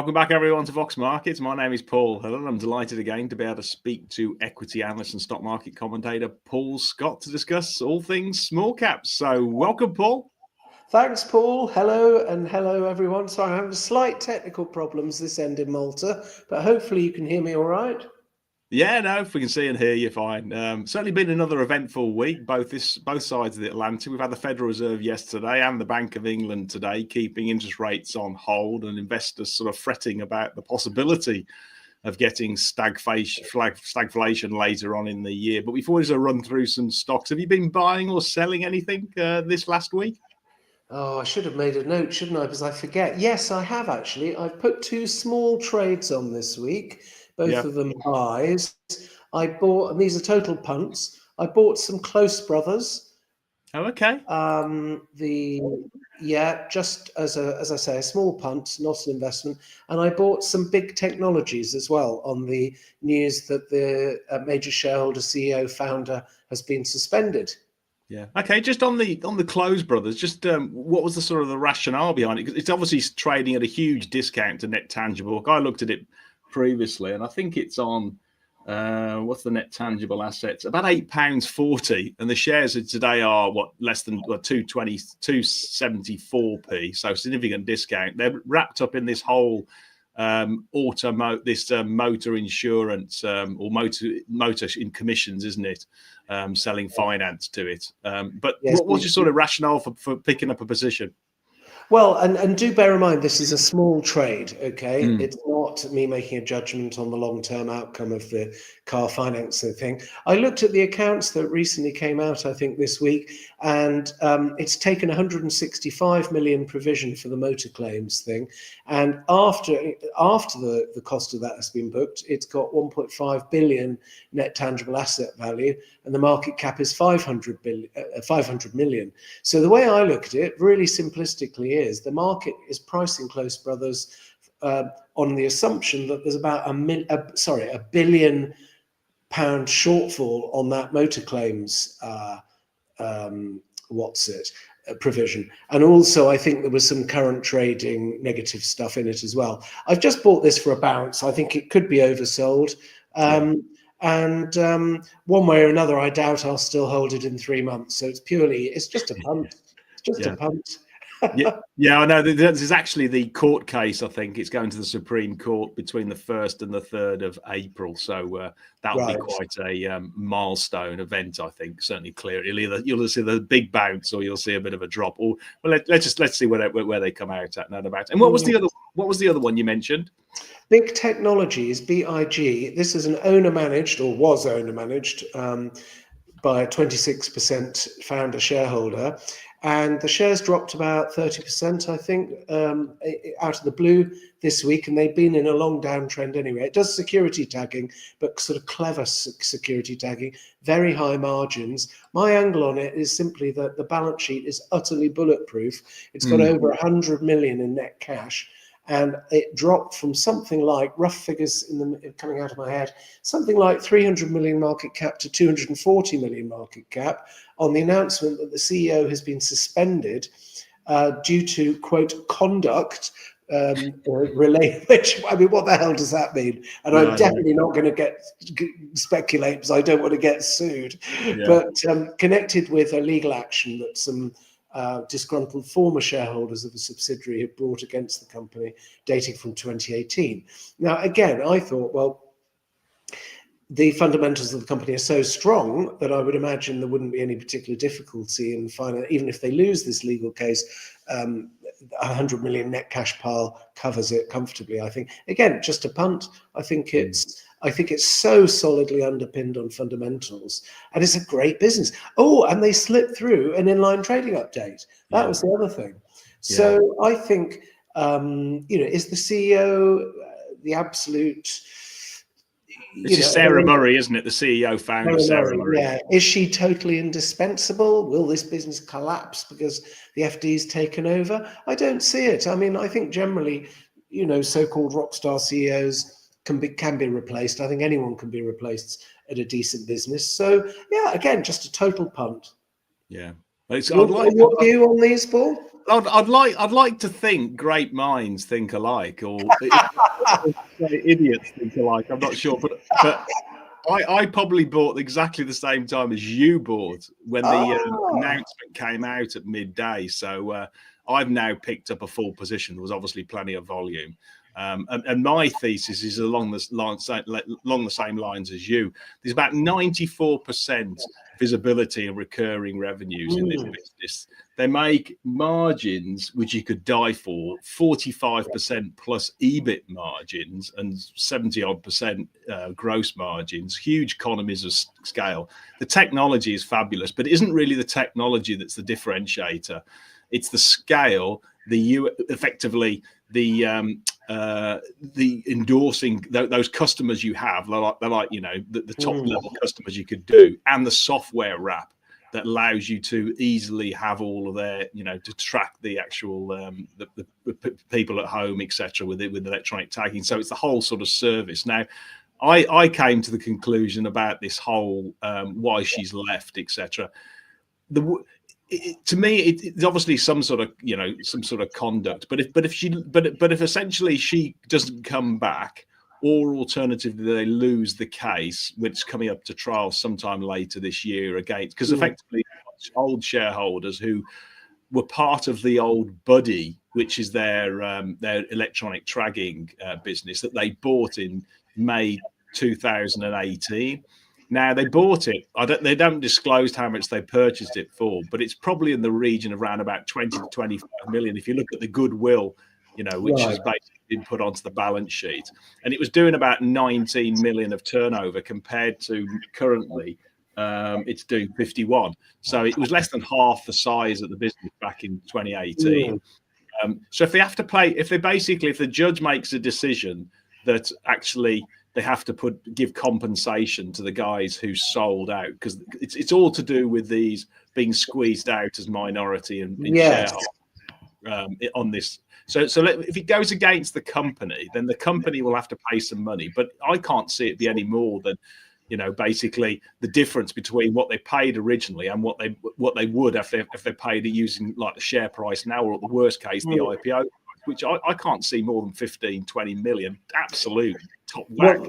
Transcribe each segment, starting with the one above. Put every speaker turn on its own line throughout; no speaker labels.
Welcome back, everyone, to Vox Markets. My name is Paul Hill, and I'm delighted again to be able to speak to equity analyst and stock market commentator Paul Scott to discuss all things small caps. So welcome, Paul.
Thanks, Paul. Hello, and hello, everyone. Sorry, I'm having slight technical problems this end in Malta, but hopefully you can hear me all right.
Yeah, no, if we can see and hear you fine. Certainly been another eventful week, both sides of the Atlantic. We've had the Federal Reserve yesterday and the Bank of England today, keeping interest rates on hold and investors sort of fretting about the possibility of getting stagflation later on in the year. But before we run through some stocks, have you been buying or selling anything this last week?
Oh, I should have made a note, shouldn't I? Because I forget. Yes, I have actually. I've put 2 small trades on this week. Both of them buys. I bought, and these are total punts. I bought some Close Brothers.
Oh, okay.
Just as I say, a small punt, not an investment. And I bought some big technologies as well on the news that the major shareholder, CEO, founder has been suspended.
Yeah. Okay. Just on the Close Brothers, just what was the sort of the rationale behind it? Because it's obviously trading at a huge discount to net tangible. I looked at it previously, and I think it's on what's the net tangible assets? About £8.40, and the shares of today are less than 274p. So significant discount. They're wrapped up in this whole motor insurance or motor in commissions, isn't it? Selling finance to it. But yes, what's your sort of rationale for picking up a position?
Well, and do bear in mind, this is a small trade, okay? It's not me making a judgment on the long-term outcome of the car financing thing. I looked at the accounts that recently came out, I think, this week, and it's taken 165 million provision for the motor claims thing. And after the cost of that has been booked, it's got 1.5 billion net tangible asset value, and the market cap is 500 million. So the way I look at it, really simplistically, is the market is pricing Close Brothers on the assumption that there's about a £1 billion shortfall on that motor claims provision. And also I think there was some current trading negative stuff in it as well. I've just bought this for a bounce. I think it could be oversold. And one way or another, I doubt I'll still hold it in 3 months. So it's just a punt. It's just a punt.
Yeah, I know. There's actually the court case. I think it's going to the Supreme Court between the 1st and the 3rd of April. So that'll be quite a milestone event. I think certainly clear. You'll see the big bounce, or you'll see a bit of a drop. Or let's see where they come out at. And what was the other one you mentioned?
Big Technologies, BIG. This is an owner-managed, or was owner-managed, by a 26% founder shareholder. And the shares dropped about 30%, I think, out of the blue this week. And they've been in a long downtrend anyway. It does security tagging, but sort of clever security tagging, very high margins. My angle on it is simply that the balance sheet is utterly bulletproof. It's got over 100 million in net cash. And it dropped from something like, rough figures coming out of my head, something like 300 million market cap to 240 million market cap on the announcement that the CEO has been suspended due to, quote, conduct related, which, I mean, what the hell does that mean? And I'm definitely not going to speculate because I don't want to get sued, but connected with a legal action that some disgruntled former shareholders of a subsidiary have brought against the company, dating from 2018. Now, again, I thought, well, the fundamentals of the company are so strong that I would imagine there wouldn't be any particular difficulty in finding, even if they lose this legal case, 100 million net cash pile covers it comfortably. I think, again, just a punt. I think it's so solidly underpinned on fundamentals, and it's a great business. Oh, and they slipped through an inline trading update. That was the other thing. So I think, is the CEO the absolute?
It's Sarah Murray, isn't it? The CEO founder, Sarah Murray.
Yeah. Is she totally indispensable? Will this business collapse because the FD's taken over? I don't see it. I mean, I think generally, so-called rock star CEOs can be replaced. I think anyone can be replaced at a decent business. So, again, just a total punt.
Yeah.
What view on these, Paul?
I'd like to think great minds think alike, or idiots think alike. I'm not sure, but I probably bought exactly the same time as you bought when the announcement came out at midday. So I've now picked up a full position. There was obviously plenty of volume. And my thesis is along the same lines as you. There's about 94% visibility and recurring revenues in this business. They make margins which you could die for, 45% plus EBIT margins and 70-odd% gross margins, huge economies of scale. The technology is fabulous, but it isn't really the technology that's the differentiator. It's the scale, effectively the endorsing those customers you have. They're like the top level customers you could do, and the software wrap that allows you to easily have all of their, to track the actual the people at home, etc., with electronic tagging. So it's the whole sort of service. Now, I came to the conclusion about this whole why she's left, etc. To me, it's obviously some sort of conduct. But if essentially she doesn't come back, or alternatively they lose the case, which is coming up to trial sometime later this year against, because effectively old shareholders who were part of the old Buddy, which is their electronic tagging business that they bought in May 2018. Now, they bought it. They don't disclose how much they purchased it for, but it's probably in the region of around about 20 to 25 million. If you look at the goodwill, which has basically been put onto the balance sheet, and it was doing about 19 million of turnover compared to currently it's doing 51. So it was less than half the size of the business back in 2018. So if they have to if the judge makes a decision that actually they have to give compensation to the guys who sold out, because it's all to do with these being squeezed out as minority and shareholders on this. So if it goes against the company, then the company will have to pay some money. But I can't see it be any more than, basically the difference between what they paid originally and what they would if they paid it using like the share price now, or at the worst case the IPO, which I can't see more than 15, 20 million. Absolute top whack.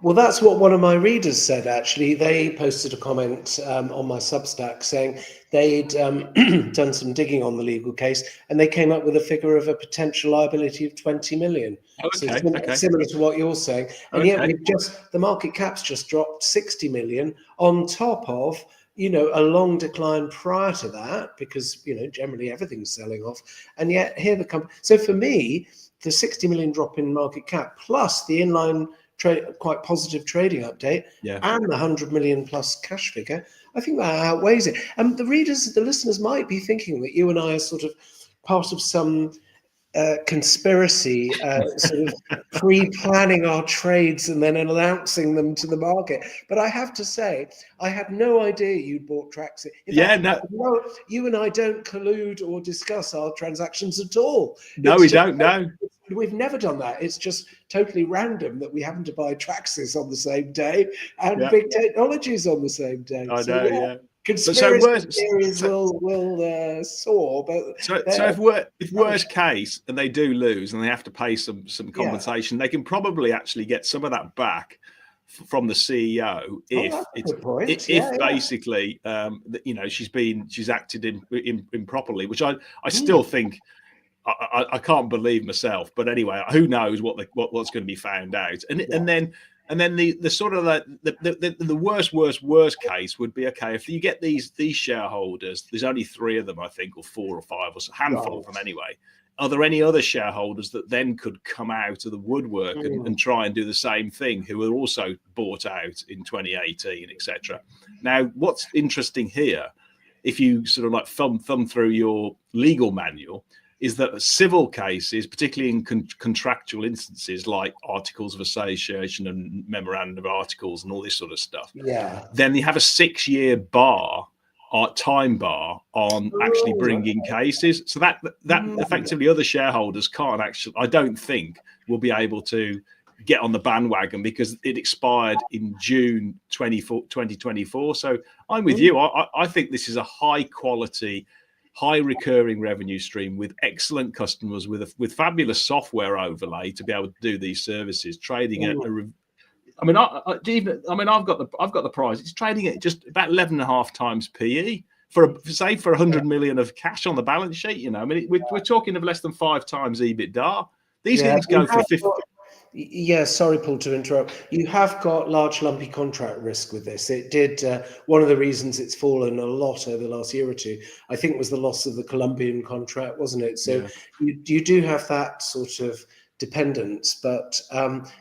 Well, that's what one of my readers said, actually. They posted a comment on my Substack saying they'd done some digging on the legal case, and they came up with a figure of a potential liability of 20 million.
Okay,
so similar to what you're saying. And yet the market cap's just dropped 60 million on top of, a long decline prior to that, because, generally everything's selling off. And yet here the company. So for me, the 60 million drop in market cap plus the inline quite positive trading update and the 100 million plus cash figure, I think that outweighs it. And the listeners might be thinking that you and I are sort of part of some conspiracy, sort of pre-planning our trades and then announcing them to the market. But I have to say, I had no idea you bought Traxit. No, you and I don't collude or discuss our transactions at all.
No, we don't. No,
we've never done that. It's just totally random that we happen to buy Traxis on the same day and Big Technologies on the same day.
I know.
Conspiracy theories will soar, but
so if worst case and they do lose and they have to pay some compensation, they can probably actually get some of that back from the CEO if basically she's acted improperly, which I still think. I can't believe myself, but anyway, who knows what's going to be found out, and then the sort of the worst case would be, okay, if you get these shareholders, there's only 3 of them, I think, or 4 or 5, or a handful of them anyway. Are there any other shareholders that then could come out of the woodwork and try and do the same thing, who were also bought out in 2018, etc.? Now, what's interesting here, if you sort of like thumb through your legal manual, is that civil cases, particularly in contractual instances like articles of association and memorandum of articles and all this sort of stuff, then you have a 6-year time bar on actually bringing cases. So that effectively other shareholders can't actually, I don't think, will be able to get on the bandwagon, because it expired in June 2024. So I'm with you. I think this is a high quality, high recurring revenue stream with excellent customers with fabulous software overlay to be able to do these services, trading at I've got the price. It's trading at just about 11.5 times PE for 100 million of cash on the balance sheet. You know, I mean, we're talking of less than 5 times EBITDA. These things go for 50.
Yeah, sorry, Paul, to interrupt. You have got large lumpy contract risk with this. It did. One of the reasons it's fallen a lot over the last year or two, I think, was the loss of the Colombian contract, wasn't it? So you do have that sort of dependence. But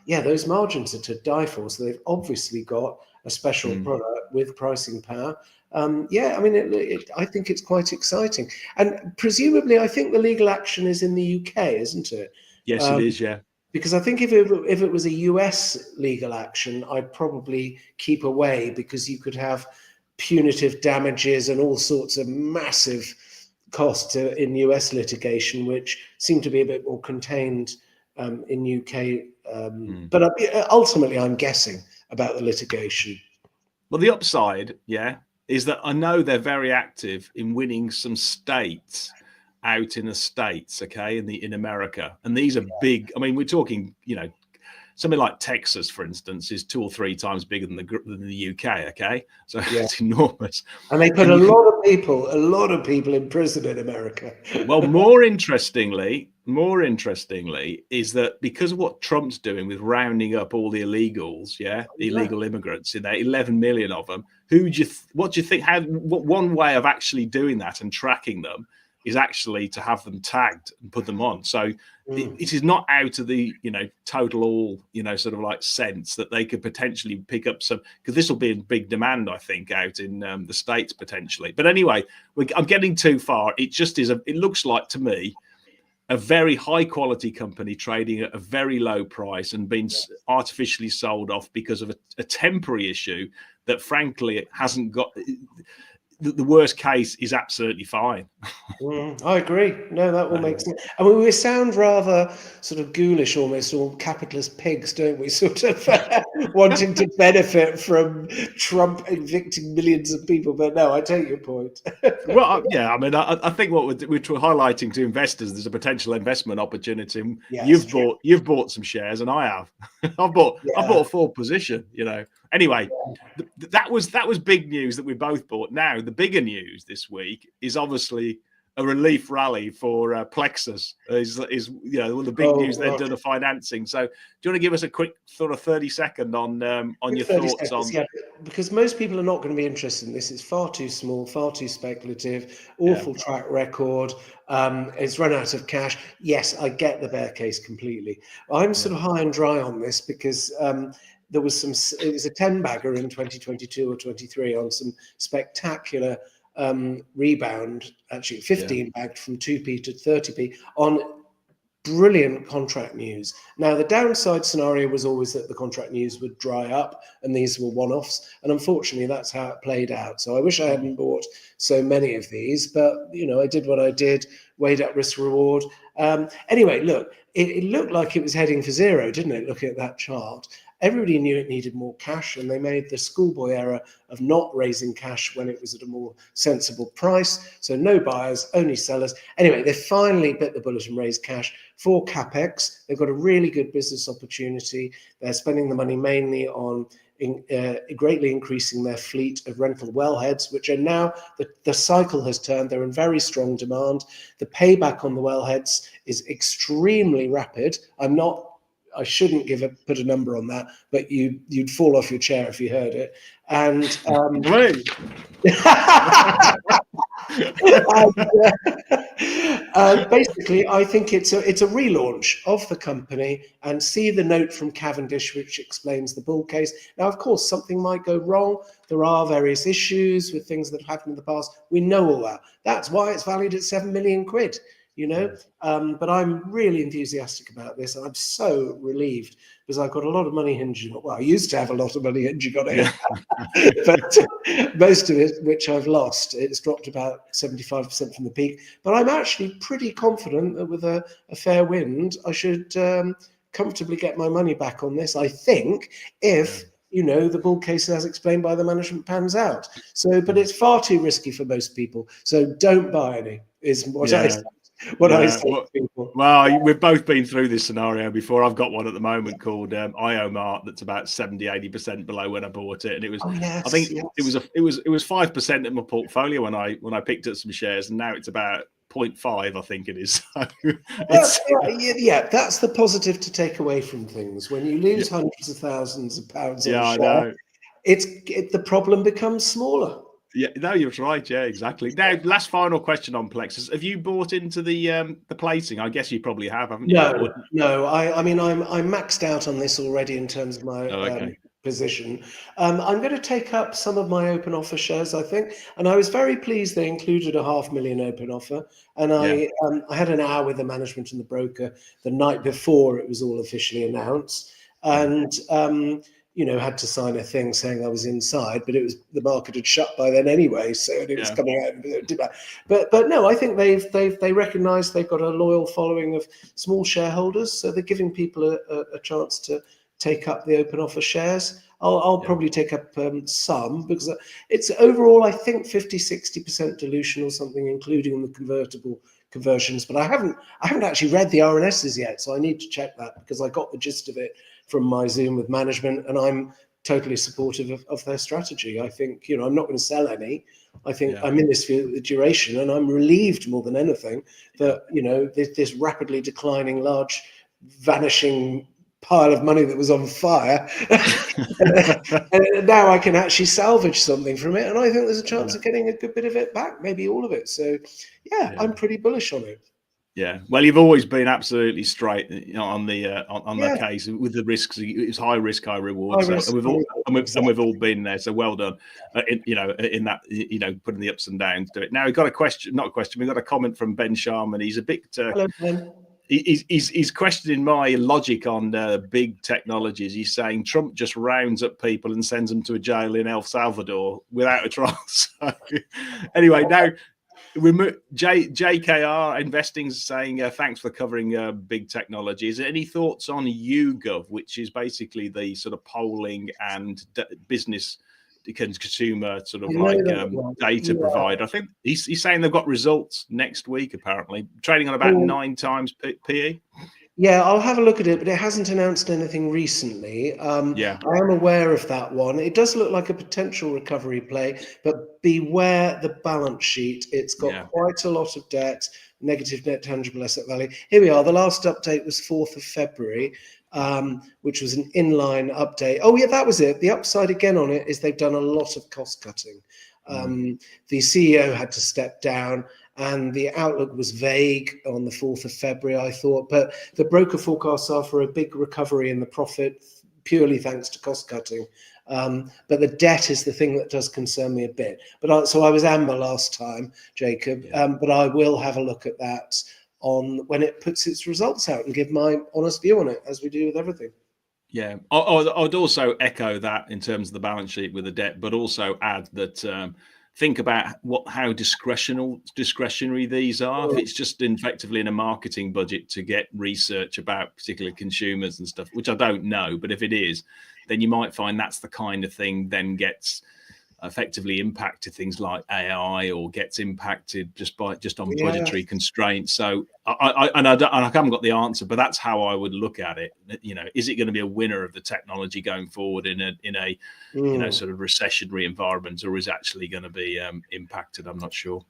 those margins are to die for. So they've obviously got a special product with pricing power. I mean, I think it's quite exciting. And presumably, I think the legal action is in the UK, isn't it?
Yes, it is. Yeah.
Because I think if it was a US legal action, I'd probably keep away, because you could have punitive damages and all sorts of massive costs in US litigation, which seem to be a bit more contained in UK. But ultimately, I'm guessing about the litigation.
Well, the upside, is that I know they're very active in winning some states out in the States, in America, and these are big. I mean, we're talking, something like Texas, for instance, is 2 or 3 times bigger than the UK. So it's enormous,
and they put a lot of people in prison in America.
Well, more interestingly, is that because of what Trump's doing with rounding up all the illegals, illegal immigrants, in there, 11 million of them. What do you think? What one way of actually doing that and tracking them is actually to have them tagged and put them on. So it is not out of the, total all, sort of like sense that they could potentially pick up some, because this will be in big demand, I think, out in the States potentially. But anyway, I'm getting too far. It just is, it looks like to me, a very high quality company trading at a very low price and being artificially sold off because of a temporary issue that frankly it hasn't got. The worst case is absolutely fine.
I agree. No, that will make sense. I mean, we sound rather sort of ghoulish, almost, or capitalist pigs, don't we? Sort of wanting to benefit from Trump evicting millions of people. But no, I take your point.
Well, I mean, I think what we're highlighting to investors, there's a potential investment opportunity. Yes, you've bought some shares, and I have. I bought a full position. Anyway, that was big news that we both bought. Now, the bigger news this week is obviously a relief rally for Plexus. Is one of the big news they've done, the financing. So, do you want to give us a quick sort of 30-second on your thoughts on?
Yeah, because most people are not going to be interested in this. It's far too small, far too speculative, awful track record. It's run out of cash. Yes, I get the bear case completely. I'm sort of high and dry on this because there was it was a 10-bagger in 2022 or 23 on some spectacular rebound, actually 15 bagged from 2p to 30p on brilliant contract news. Now, the downside scenario was always that the contract news would dry up and these were one-offs. And unfortunately, that's how it played out. So I wish I hadn't bought so many of these, but, I did what I did, weighed up risk reward. Anyway, look, it looked like it was heading for zero, didn't it? Looking at that chart. Everybody knew it needed more cash, and they made the schoolboy error of not raising cash when it was at a more sensible price. So no buyers, only sellers. Anyway, they finally bit the bullet and raised cash for CapEx. They've got a really good business opportunity. They're spending the money mainly on greatly increasing their fleet of rental wellheads, which are now, the cycle has turned. They're in very strong demand. The payback on the wellheads is extremely rapid. I shouldn't put a number on that, but you'd fall off your chair if you heard it. And basically, I think it's a relaunch of the company. And see the note from Cavendish, which explains the bull case. Now, of course, something might go wrong. There are various issues with things that have happened in the past. We know all that. That's why it's valued at 7 million quid. But I'm really enthusiastic about this. I'm so relieved because I've got a lot of money hinging. Well, I used to have a lot of money hinging on it, but most of it, which I've lost, it's dropped about 75% from the peak. But I'm actually pretty confident that with a fair wind, I should comfortably get my money back on this. I think if the bull case, as explained by the management, pans out. So, but it's far too risky for most people. So don't buy any, is what I say. I say to people.
Well, we've both been through this scenario before. I've got one at the moment called IOMart that's about 70-80% below when I bought it, and it was. I think it was 5% of my portfolio when I picked up some shares, and now it's about 0.5, I think it is.
That's the positive to take away from things. When you lose hundreds of thousands of pounds on a share,
I know.
The problem becomes smaller.
Yeah, no, you're right. Yeah, exactly. Now, last final question on Plexus. Have you bought into the placing? I guess you probably have, haven't you?
No. I mean, I'm maxed out on this already in terms of my position. I'm going to take up some of my open offer shares, I think, and I was very pleased they included a 500,000 open offer. And I had an hour with the management and the broker the night before it was all officially announced, and had to sign a thing saying I was inside, but the market had shut by then anyway, so it was coming out. But no, I think they recognise they've got a loyal following of small shareholders, so they're giving people a chance to take up the open offer shares. I'll probably take up some, because it's overall, I think 50-60% dilution or something, including the convertible conversions. But I haven't actually read the RNSs yet, so I need to check that, because I got the gist of it from my Zoom with management, and I'm totally supportive of their strategy. I think, I'm not going to sell any. I think I'm in this for the duration, and I'm relieved more than anything that, this rapidly declining, large, vanishing pile of money that was on fire, and now I can actually salvage something from it, and I think there's a chance of getting a good bit of it back, maybe all of it. So I'm pretty bullish on it.
Yeah, well, you've always been absolutely straight on the case with the risks. It's high risk, high reward. We've all been there. So well done, in that, putting the ups and downs to it. Now we've got we've got a comment from Ben Sharman. He's a bit.
Hello, Ben.
He's questioning my logic on big technologies. He's saying Trump just rounds up people and sends them to a jail in El Salvador without a trial. So, anyway, now. JKR Investing is saying thanks for covering big technologies. Any thoughts on Yougov, which is basically the sort of polling and business consumer sort of data provider? I think he's saying they've got results next week, apparently trading on about 9 times PE.
Yeah, I'll have a look at it, but it hasn't announced anything recently. I am aware of that one. It does look like a potential recovery play, but beware the balance sheet. It's got quite a lot of debt, negative net tangible asset value. Here we are. The last update was 4th of February, which was an inline update. Oh, yeah, that was it. The upside again on it is they've done a lot of cost cutting. The CEO had to step down, and the outlook was vague on the 4th of February, I thought. But the broker forecasts are for a big recovery in the profit, purely thanks to cost cutting. But the debt is the thing that does concern me a bit. So I was amber last time, Jacob, but I will have a look at that when it puts its results out and give my honest view on it, as we do with everything.
Yeah, I'd also echo that in terms of the balance sheet with the debt, but also add that think about how discretionary these are. If it's just effectively in a marketing budget to get research about particular consumers and stuff, which I don't know, but if it is, then you might find that's the kind of thing then gets effectively impacted things like AI, or gets impacted just on budgetary constraints. So I haven't got the answer, but that's how I would look at it. Is it going to be a winner of the technology going forward in a sort of recessionary environment, or is it actually going to be impacted? I'm not sure.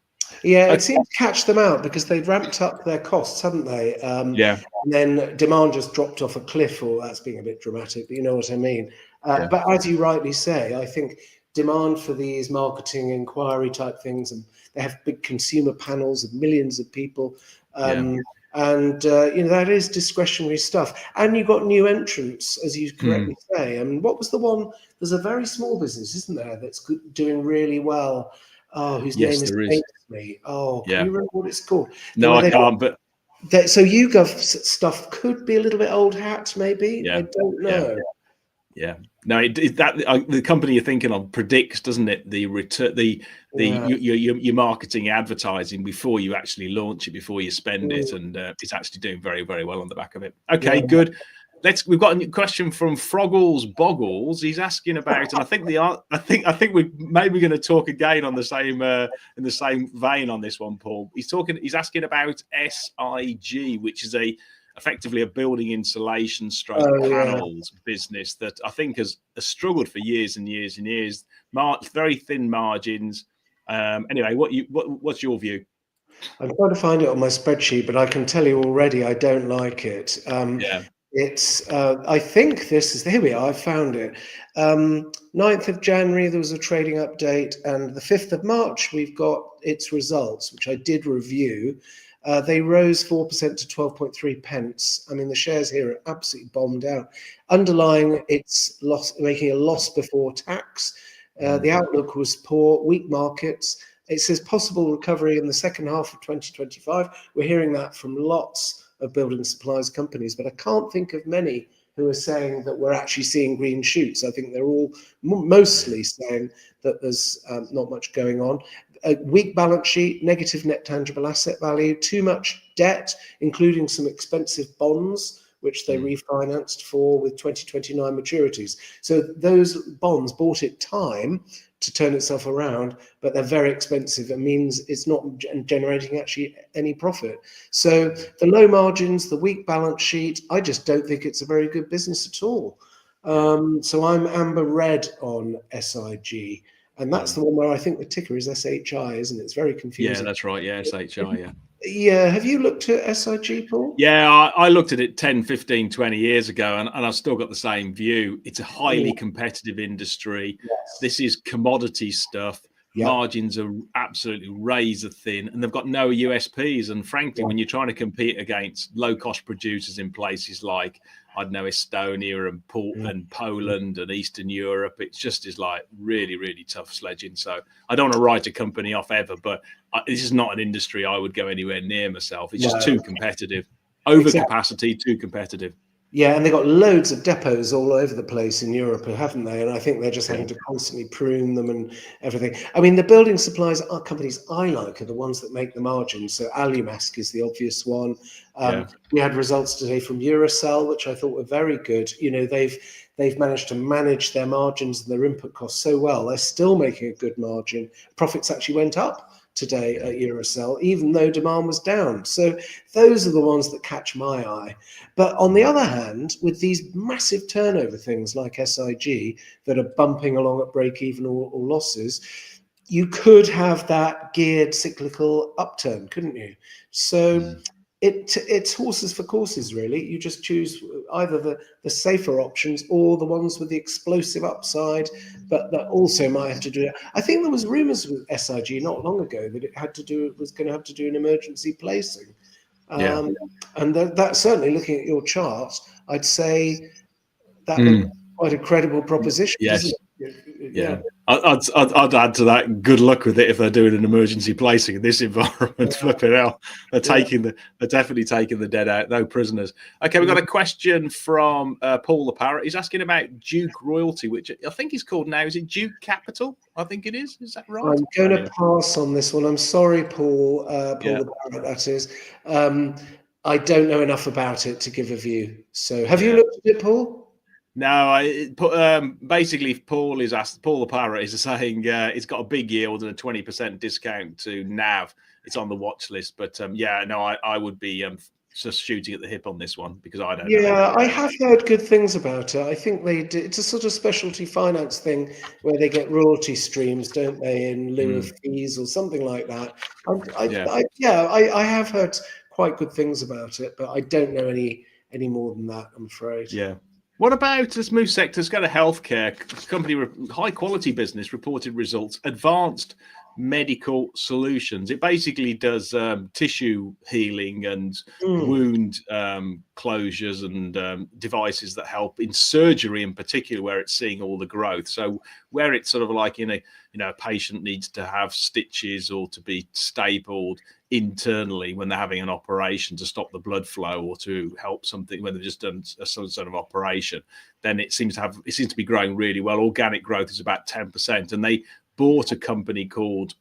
Yeah, it seems to catch them out because they've ramped up their costs, haven't they? And then demand just dropped off a cliff, or that's being a bit dramatic, but you know what I mean. But as you rightly say, I think demand for these marketing inquiry type things, and they have big consumer panels of millions of people, and that is discretionary stuff. And you've got new entrants, as you correctly say. And what was the one? There's a very small business, isn't there, that's doing really well? Oh, whose name escapes me? Oh, can you remember what it's called?
No, I can't. But
so Yougov stuff could be a little bit old hat, maybe. I don't know.
Yeah. No, the company you're thinking of predicts, doesn't it, the return, your marketing, advertising before you actually launch it, before you spend it, and it's actually doing very, very well on the back of it. Okay, good. We've got a question from Froggles Boggles. He's asking about, and I think we're maybe going to talk again on the same in the same vein on this one, Paul. He's asking about SIG, which is effectively a building insulation panels business that I think has struggled for years and years and years. Very thin margins. Anyway, what's your view?
I'm trying to find it on my spreadsheet, but I can tell you already I don't like it. It's, I think here we are, I found it. 9th of January, there was a trading update, and the 5th of March, we've got its results, which I did review. They rose 4% to 12.3 pence. I mean, the shares here are absolutely bombed out. Underlying, it's making a loss before tax. The outlook was poor, weak markets. It says possible recovery in the second half of 2025. We're hearing that from lots of building supplies companies, but I can't think of many who are saying that we're actually seeing green shoots. I think they're all mostly saying that there's not much going on. A weak balance sheet, negative net tangible asset value, too much debt, including some expensive bonds, which they refinanced with 2029 maturities. So those bonds bought it time to turn itself around, but they're very expensive. It means it's not generating actually any profit. So the low margins, the weak balance sheet, I just don't think it's a very good business at all. So I'm amber red on SIG. And that's the one where I think the ticker is SHI, isn't it? It's very confusing.
Yeah, that's right. Yeah, SHI, yeah.
Yeah. Have you looked at SIG, Paul?
Yeah, I looked at it 10, 15, 20 years ago, and I've still got the same view. It's a highly competitive industry. Yes. This is commodity stuff. Yep. Margins are absolutely razor thin, and they've got no USPs. And frankly, when you're trying to compete against low-cost producers in places like, I don't know, Estonia and Poland and Eastern Europe, it just is like really, really tough sledging. So I don't want to write a company off ever, but this is not an industry I would go anywhere near myself. It's just too competitive. Overcapacity, too competitive.
Yeah, and they've got loads of depots all over the place in Europe, haven't they? And I think they're just having to constantly prune them and everything. I mean, the building supplies companies I like are the ones that make the margins. So Alumask is the obvious one. We had results today from Eurocell, which I thought were very good. You know, they've managed to manage their margins and their input costs so well. They're still making a good margin. Profits actually went up today at Eurocell, even though demand was down. So those are the ones that catch my eye. But on the other hand, with these massive turnover things like SIG that are bumping along at break even or losses, you could have that geared cyclical upturn, couldn't you? So it's horses for courses, really. You just choose either the safer options or the ones with the explosive upside, but that also might have to do it. I think there was rumours with SIG not long ago that it was going to have to do an emergency placing. And that certainly, looking at your chart, I'd say that looked quite a credible proposition.
Yes. Yeah. I'd add to that. Good luck with it if they're doing an emergency placing in this environment. Flipping hell, they're definitely taking the dead out. No prisoners. Okay, we've got a question from Paul the Parrot. He's asking about Duke Royalty, which I think is called now. Is it Duke Capital? I think it is. Is that right?
I'm going to pass on this one. I'm sorry, Paul. The Parrot, that is. I don't know enough about it to give a view. So, have you looked at it, Paul?
No, basically Paul the Parrot is saying it's got a big yield and a 20% discount to NAV. It's on the watch list, but I would be just shooting at the hip on this one because I don't know.
Yeah, I have heard good things about it. I think it's a sort of specialty finance thing where they get royalty streams, don't they, in lieu of fees or something like that. I have heard quite good things about it, but I don't know any more than that, I'm afraid.
Yeah. What about, let's move sectors, go to healthcare. Company, high quality business reported results, Advanced Medical Solutions. It basically does tissue healing and wound closures and devices that help in surgery in particular, where it's seeing all the growth. So where it's sort of like a patient needs to have stitches or to be stapled internally when they're having an operation to stop the blood flow or to help something when they've just done some sort of operation, then it seems to be growing really well. Organic growth is about 10%, and they bought a company called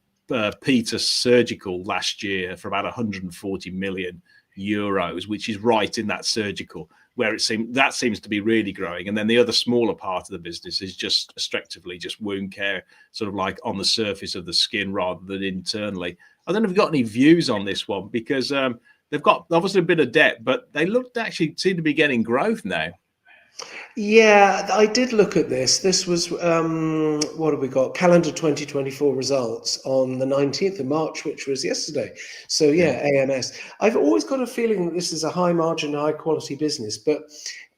Peter Surgical last year for about 140 million euros, which is right in that surgical where it seems to be really growing. And then the other smaller part of the business is just effectively just wound care, sort of like on the surface of the skin rather than internally. I don't know if you've got any views on this one, because they've got obviously a bit of debt, but they seem to be getting growth now.
Yeah, I did look at this. This was, what have we got? Calendar 2024 results on the 19th of March, which was yesterday. So yeah, AMS. I've always got a feeling that this is a high margin, high quality business, but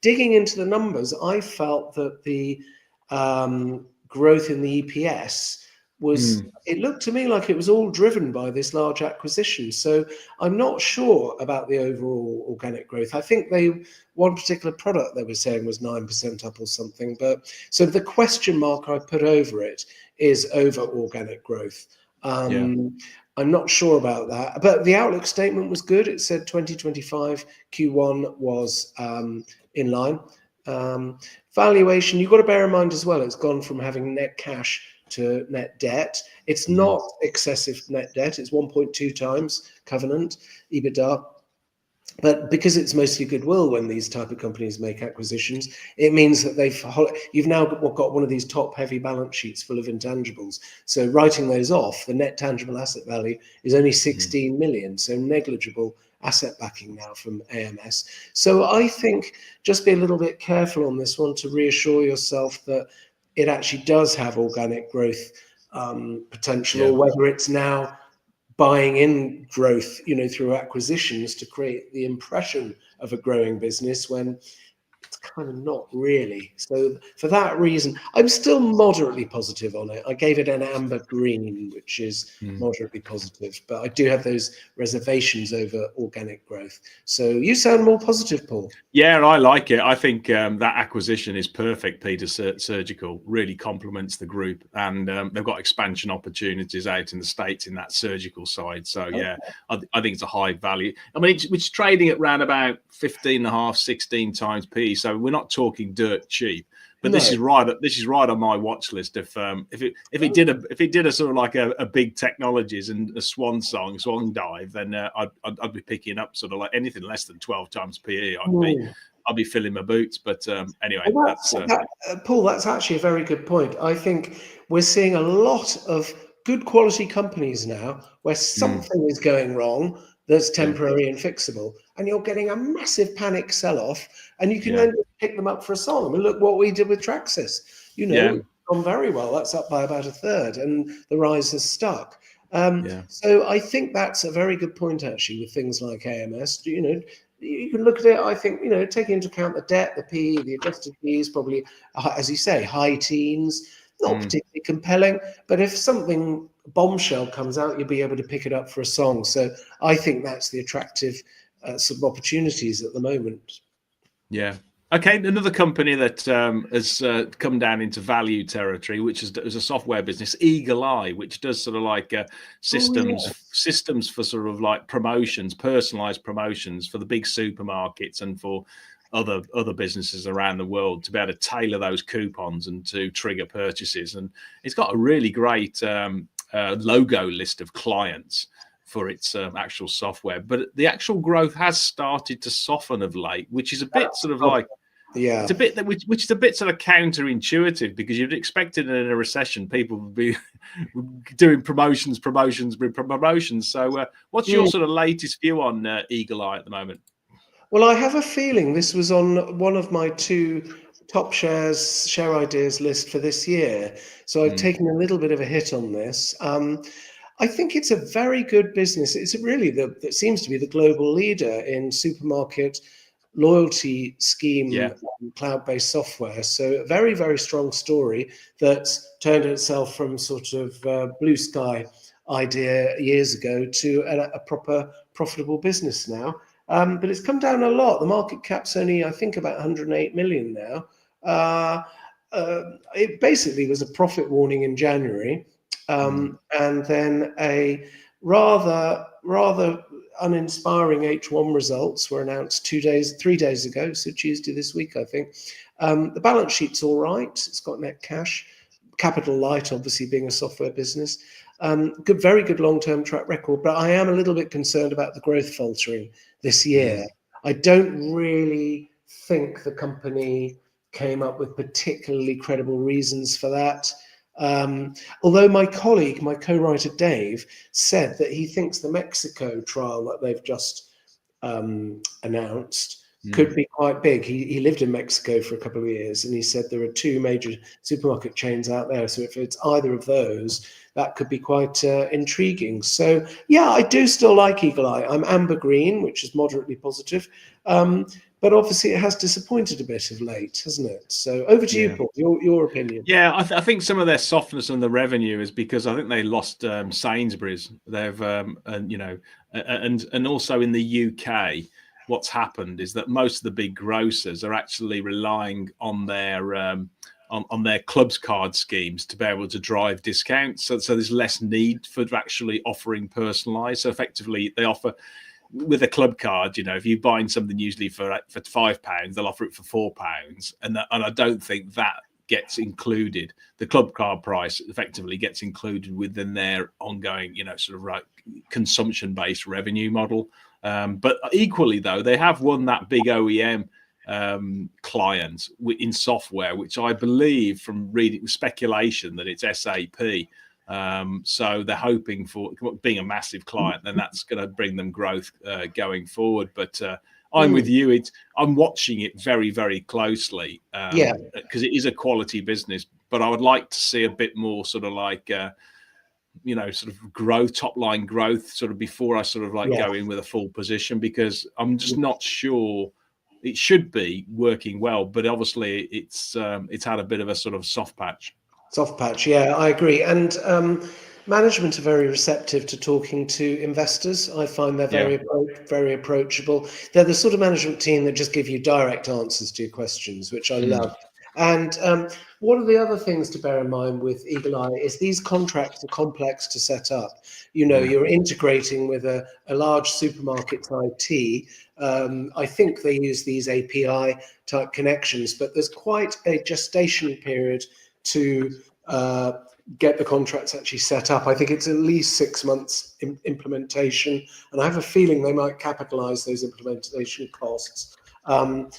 digging into the numbers, I felt that the growth in the EPS was, it looked to me like it was all driven by this large acquisition. So I'm not sure about the overall organic growth. I think one particular product they were saying was 9% up or something. But so the question mark I put over it is over organic growth. I'm not sure about that, but the outlook statement was good. It said 2025 Q1 was in line. Valuation, you've got to bear in mind as well, it's gone from having net cash to net debt. It's not excessive net debt. It's 1.2 times covenant EBITDA. But because it's mostly goodwill when these type of companies make acquisitions, it means that you've now got one of these top heavy balance sheets full of intangibles. So writing those off, the net tangible asset value is only 16 million, so negligible asset backing now from AMS. So I think just be a little bit careful on this one to reassure yourself that it actually does have organic growth potential, or whether it's now buying in growth, through acquisitions to create the impression of a growing business when it's kind of not really. So for that reason, I'm still moderately positive on it. I gave it an amber green, which is moderately positive, but I do have those reservations over organic growth. So you sound more positive, Paul.
Yeah, I like it. I think that acquisition is perfect. Peter Surgical really complements the group, and they've got expansion opportunities out in the States in that surgical side. So yeah, I think it's a high value. I mean, it's trading at around about 15.5, 16 times PE. So we're not talking dirt cheap. But this is right. This is right on my watch list. If it did a sort of like a big technologies and a swan dive, then I'd be picking up sort of like anything less than 12 times PE. I'd be filling my boots. But anyway,
Paul, that's actually a very good point. I think we're seeing a lot of good quality companies now where something is going wrong that's temporary and fixable, and you're getting a massive panic sell-off, and you can then pick them up for a song. I mean, look what we did with Traxxas. Gone very well. That's up by about a third, and the rise has stuck. So I think that's a very good point, actually, with things like AMS. You can look at it, I think, taking into account the debt, the PE, the adjusted PE is probably, as you say, high teens, not particularly compelling. But if something bombshell comes out, you'll be able to pick it up for a song. So I think that's the attractive sort of opportunities at the moment.
Yeah. Okay, another company that has come down into value territory, which is a software business, Eagle Eye, which does sort of like systems for sort of like promotions, personalized promotions for the big supermarkets and for other businesses around the world to be able to tailor those coupons and to trigger purchases. And it's got a really great logo list of clients for its actual software, but the actual growth has started to soften of late, which is a bit sort of like, it's a bit which is a bit sort of counterintuitive, because you'd expect it in a recession people would be doing promotions. So what's your sort of latest view on Eagle Eye at the moment?
Well, I have a feeling this was on one of my 2 top share ideas list for this year. So I've taken a little bit of a hit on this. I think it's a very good business. It's really it seems to be the global leader in supermarket loyalty scheme cloud-based software. So a very, very strong story that's turned itself from sort of blue sky idea years ago to a proper profitable business now. But it's come down a lot. The market cap's only, I think, about 108 million now. It basically was a profit warning in January. And then a rather uninspiring H1 results were announced 3 days ago, so Tuesday this week, I think. The balance sheet's all right. It's got net cash, capital light, obviously being a software business. Very good long-term track record, but I am a little bit concerned about the growth faltering this year. I don't really think the company came up with particularly credible reasons for that. Although my colleague, my co-writer Dave, said that he thinks the Mexico trial that they've just announced could be quite big. He lived in Mexico for a couple of years, and he said there are 2 major supermarket chains out there. So if it's either of those, that could be quite intriguing. So yeah, I do still like Eagle Eye. I'm amber green, which is moderately positive. But obviously it has disappointed a bit of late, hasn't it? So over to you, Paul, your opinion.
Yeah, I think some of their softness on the revenue is because I think they lost Sainsbury's. They've and also in the UK, what's happened is that most of the big grocers are actually relying on their on their clubs card schemes to be able to drive discounts. So there's less need for actually offering personalised. So effectively, they offer with a club card. If you're buying something usually for £5, they'll offer it for £4, and I don't think that gets included. The club card price effectively gets included within their ongoing, consumption-based revenue model. But equally, though, they have won that big OEM client in software, which I believe from reading speculation that it's SAP. So they're hoping for being a massive client, then that's going to bring them growth going forward. But I'm with you. I'm watching it very, very closely because it is a quality business. But I would like to see a bit more sort of growth, top line growth, sort of before I go in with a full position, because I'm just not sure. It should be working well, but obviously it's had a bit of a sort of soft patch.
Soft patch, yeah, I agree. And management are very receptive to talking to investors. I find they're very approachable. They're the sort of management team that just give you direct answers to your questions, which I love. And one of the other things to bear in mind with Eagle Eye is these contracts are complex to set up. You're integrating with a large supermarket's IT. I think they use these API type connections, but there's quite a gestation period to get the contracts actually set up. I think it's at least 6 months implementation, and I have a feeling they might capitalize those implementation costs. But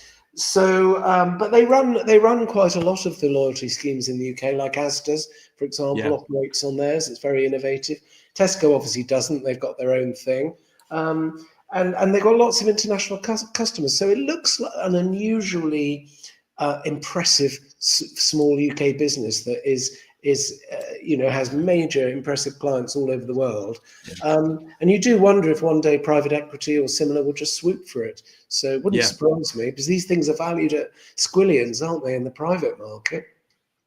they run quite a lot of the loyalty schemes in the UK, like Asda's, for example, operates on theirs. It's very innovative. Tesco obviously doesn't. They've got their own thing. And they've got lots of international customers. So it looks like an unusually impressive small UK business that has major impressive clients all over the world. And you do wonder if one day private equity or similar will just swoop for it. So it wouldn't surprise me, because these things are valued at squillions, aren't they, in the private market?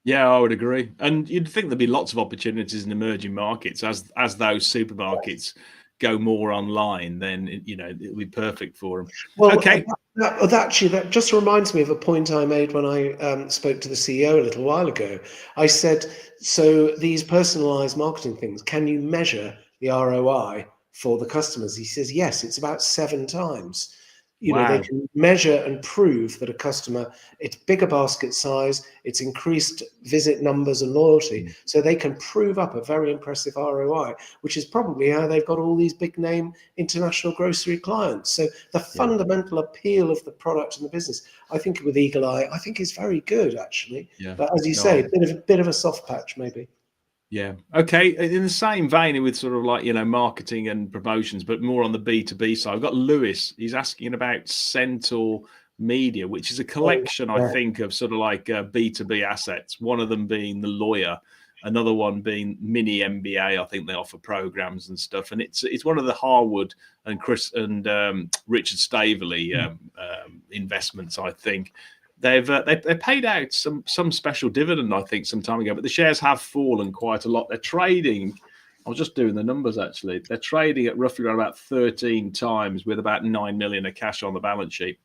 Yeah, I would agree. And you'd think there'd be lots of opportunities in emerging markets as those supermarkets go more online. Then it'll be perfect for them.
Well, okay. That just reminds me of a point I made when I spoke to the CEO a little while ago. I said, so these personalized marketing things, can you measure the ROI for the customers? He says, yes, it's about 7 times. They can measure and prove that a customer, it's bigger basket size, it's increased visit numbers and loyalty. So they can prove up a very impressive ROI, which is probably how they've got all these big name international grocery clients. So the fundamental appeal of the product and the business, I think with Eagle Eye, I think is very good, actually. But as you say, a bit of a soft patch, maybe.
Yeah. Okay. In the same vein with sort of marketing and promotions, but more on the B2B side, I've got Lewis. He's asking about Centaur Media, which is a collection, I think, of sort of B2B assets. One of them being The Lawyer, another one being Mini MBA. I think they offer programs and stuff. And it's one of the Harwood and Chris and Richard Staveley investments, I think. They paid out some special dividend, I think, some time ago, but the shares have fallen quite a lot. They're trading. I was just doing the numbers, actually. They're trading at roughly around about 13 times with about 9 million of cash on the balance sheet.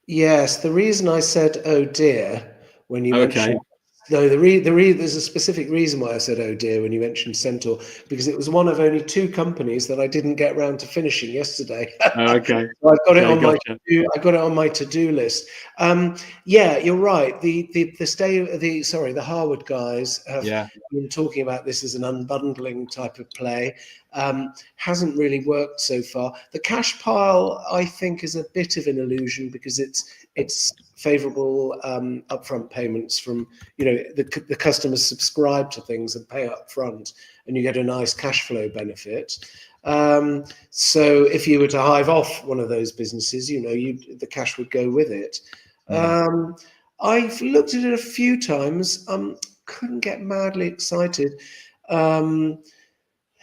Yes,
the reason I said, oh dear, when you mentioned No, there's a specific reason why I said "oh dear" when you mentioned Centaur, because it was one of only two companies that I didn't get around to finishing yesterday.
Oh, okay.
So I've got it on
Gotcha.
I got it on my to-do list. Yeah, you're right. The Harvard guys have been talking about this as an unbundling type of play. Hasn't really worked so far. The cash pile, I think, is a bit of an illusion because it's favourable upfront payments from, the customers subscribe to things and pay up front, and you get a nice cash flow benefit. So if you were to hive off one of those businesses, the cash would go with it. I've looked at it a few times. Couldn't get madly excited.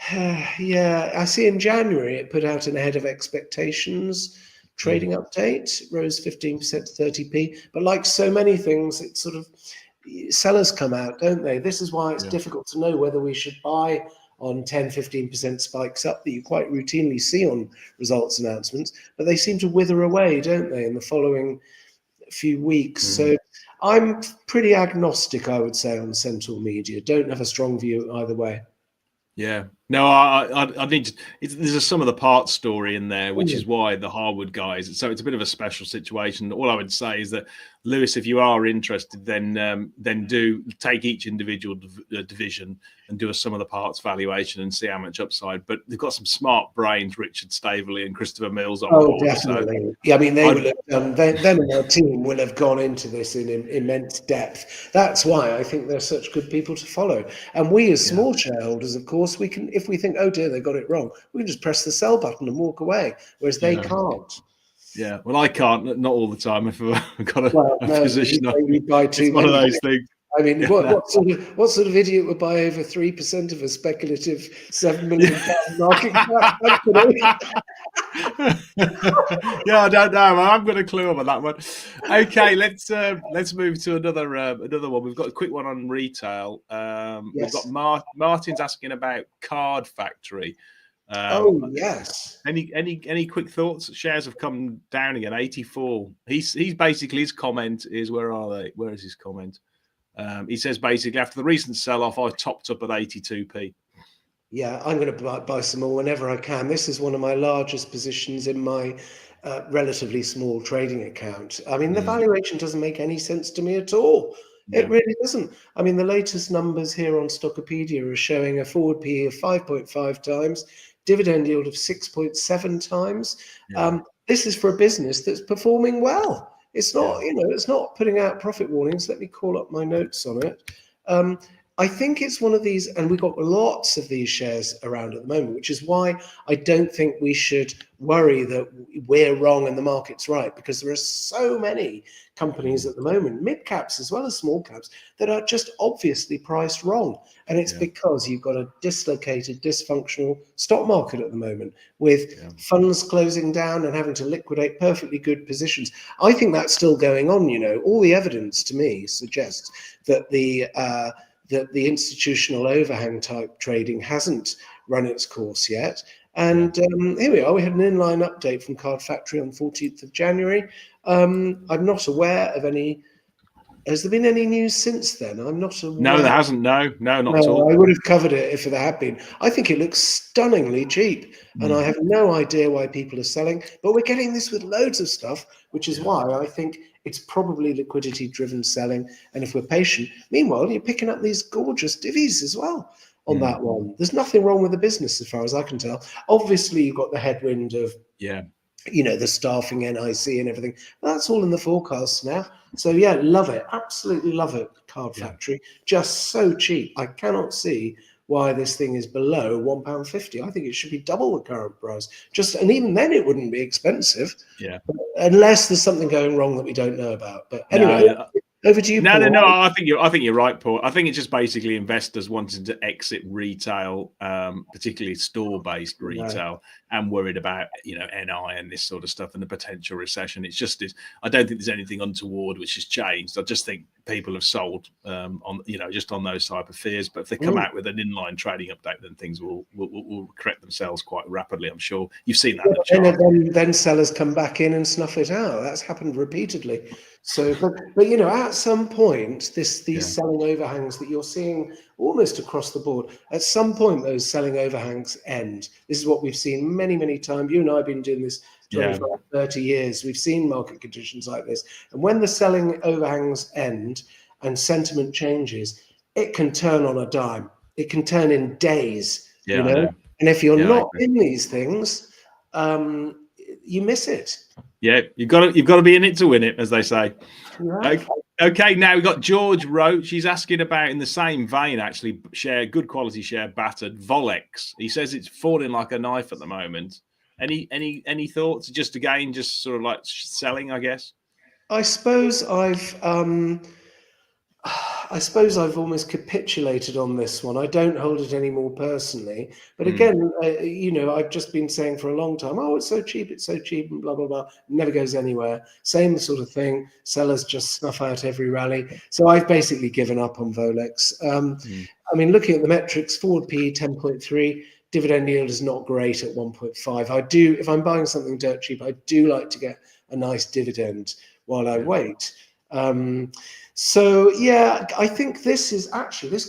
Yeah, I see in January it put out an ahead of expectations trading update, rose 15% to 30p. But like so many things, it's sort of sellers come out, don't they? This is why it's difficult to know whether we should buy on 10-15% spikes up that you quite routinely see on results announcements, but they seem to wither away, don't they, in the following few weeks. So I'm pretty agnostic, I would say, on Centaur Media. Don't have a strong view either way.
Yeah, no, I need to. There's a sum of the parts story in there, which is why the Harwood guys. So it's a bit of a special situation. All I would say is that, Lewis, if you are interested, then do take each individual division and do a sum of the parts valuation and see how much upside. But they've got some smart brains, Richard Staveley and Christopher Mills on board.
Definitely. So, yeah, I mean, they will have done. Them and their team will have gone into this in immense depth. That's why I think they're such good people to follow. And we, as small shareholders, of course, we can, if we think, oh dear, they got it wrong, we can just press the sell button and walk away, whereas they can't.
Yeah, well, I can't, not all the time. If I've got a position,
it's
one of those things.
I mean, what sort of idiot would buy over 3% of a speculative £7 million market cap company?
Yeah, I don't know. I haven't got a clue about that one. Okay, let's move to another one. We've got a quick one on retail. We've got Martin's asking about Card Factory.
Yes.
Any quick thoughts? Shares have come down again, 84. He's basically, his comment is, where are they? Where is his comment? He says basically, after the recent sell-off, I topped up at 82p.
Yeah, I'm going to buy some more whenever I can. This is one of my largest positions in my relatively small trading account. I mean, the valuation doesn't make any sense to me at all. It really doesn't. I mean, the latest numbers here on Stockopedia are showing a forward PE of 5.5 times, dividend yield of 6.7 times. This is for a business that's performing well. It's not, it's not putting out profit warnings. Let me call up my notes on it. I think it's one of these, and we've got lots of these shares around at the moment, which is why I don't think we should worry that we're wrong and the market's right, because there are so many companies at the moment, mid caps as well as small caps, that are just obviously priced wrong. And it's because you've got a dislocated, dysfunctional stock market at the moment, with funds closing down and having to liquidate perfectly good positions. I think that's still going on. All the evidence to me suggests that the institutional overhang type trading hasn't run its course yet. And here we are. We had an inline update from Card Factory on the 14th of January. I'm not aware of any. Has there been any news since then? I'm not aware.
No, there hasn't. No, not at all.
I would have covered it if there had been. I think it looks stunningly cheap, and I have no idea why people are selling. But we're getting this with loads of stuff, which is why I think it's probably liquidity-driven selling. And if we're patient, meanwhile, you're picking up these gorgeous divvies as well on that one. There's nothing wrong with the business as far as I can tell. Obviously, you've got the headwind of the staffing, NIC and everything. That's all in the forecasts now. So yeah, love it. Absolutely love it. Card Factory. Just so cheap. I cannot see why this thing is below £1.50. I think it should be double the current price. And even then it wouldn't be expensive. Yeah. Unless there's something going wrong that we don't know about. But anyway, over to you, Paul.
No. I think you're right, Paul. I think it's just basically investors wanting to exit retail, particularly store-based retail, and worried about NI and this sort of stuff and the potential recession. I don't think there's anything untoward which has changed. I just think people have sold on, just on those type of fears. But if they come out with an inline trading update, then things will correct themselves quite rapidly. I'm sure you've seen that.
Then sellers come back in and snuff it out. That's happened repeatedly. So, but at some point, these selling overhangs that you're seeing almost across the board, at some point those selling overhangs end. This is what we've seen many, many times. You and I have been doing this 25, 30 years. We've seen market conditions like this. And when the selling overhangs end and sentiment changes, it can turn on a dime. It can turn in days, And if you're not in these things, you miss it.
Yeah, you've got to be in it to win it, as they say. Right. Okay, now we've got George Roach. He's asking about, in the same vein, actually, good quality share battered Volex. He says it's falling like a knife at the moment. Any thoughts? Just sort of like selling, I guess.
I suppose I've almost capitulated on this one. I don't hold it anymore personally. But again, I've just been saying for a long time, oh, it's so cheap, and blah, blah, blah. Never goes anywhere. Same sort of thing. Sellers just snuff out every rally. So I've basically given up on Volex. I mean, looking at the metrics, forward PE 10.3, dividend yield is not great at 1.5. If I'm buying something dirt cheap, I do like to get a nice dividend while I wait. So, I think this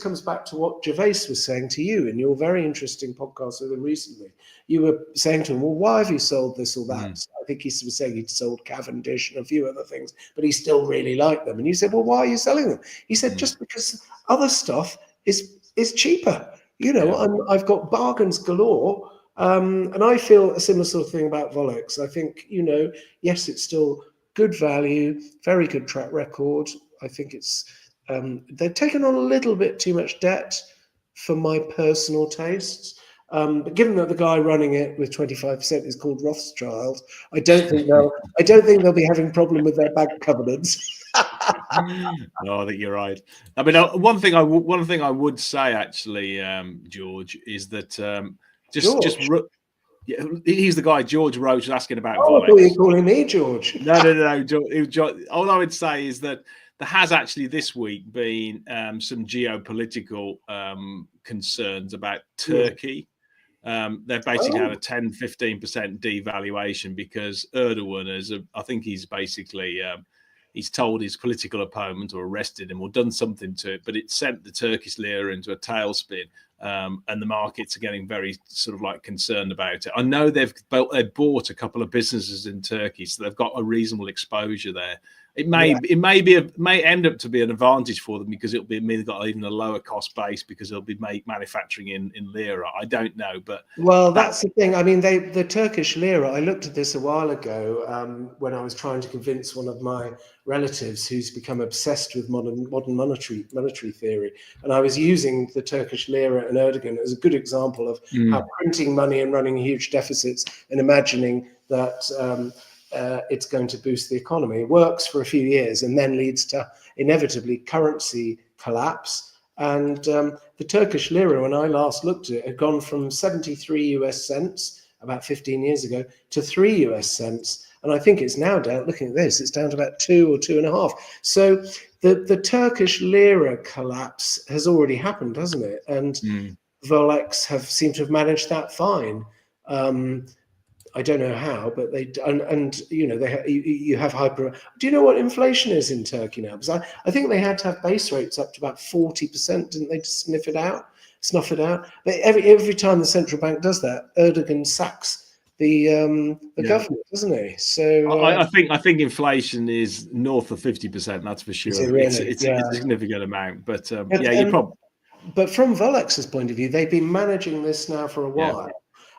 comes back to what Gervais was saying to you in your very interesting podcast with him recently. You were saying to him, well, why have you sold this or that? I think he was saying he'd sold Cavendish and a few other things, but he still really liked them. And you said, well, why are you selling them? He said, just because other stuff is cheaper. I've got bargains galore. And I feel a similar sort of thing about Volex. I think, yes, it's still good value, very good track record. I think it's they've taken on a little bit too much debt for my personal tastes. But given that the guy running it with 25% is called Rothschild, I don't think they'll be having a problem with their bank covenants.
No, I think you're right. I mean, one thing I would say actually, George, is that he's the guy George Roach was asking about.
Oh, I thought you were calling me George.
No. George, all I would say is that there has actually this week been some geopolitical concerns about Turkey. They've basically had a 10-15% devaluation because Erdogan I think he's basically he's told his political opponent or arrested him or done something to it, but it sent the Turkish lira into a tailspin. And the markets are getting very sort of like concerned about it. I know they've bought a couple of businesses in Turkey, so they've got a reasonable exposure there. It may end up to be an advantage for them because it'll be maybe got even a lower cost base because it'll be manufacturing in lira. I don't know, but
that's the thing. I mean, the Turkish lira. I looked at this a while ago when I was trying to convince one of my relatives who's become obsessed with modern monetary theory, and I was using the Turkish lira and Erdogan as a good example of how printing money and running huge deficits and imagining that it's going to boost the economy. It works for a few years and then leads to inevitably currency collapse. And the Turkish lira, when I last looked at it, had gone from 73 US cents about 15 years ago to 3 US cents. And I think it's now down, looking at this, it's down to about 2 or 2.5. So the Turkish lira collapse has already happened, hasn't it? And Volex seem to have managed that fine. I don't know how, but you have hyper. Do you know what inflation is in Turkey now? Because I think they had to have base rates up to about 40%, didn't they, to snuff it out? But every time the central bank does that, Erdogan sacks the government, doesn't he? So
I think inflation is north of 50%. That's for sure. It's a significant amount, but you probably.
But from Volex's point of view, they've been managing this now for a while.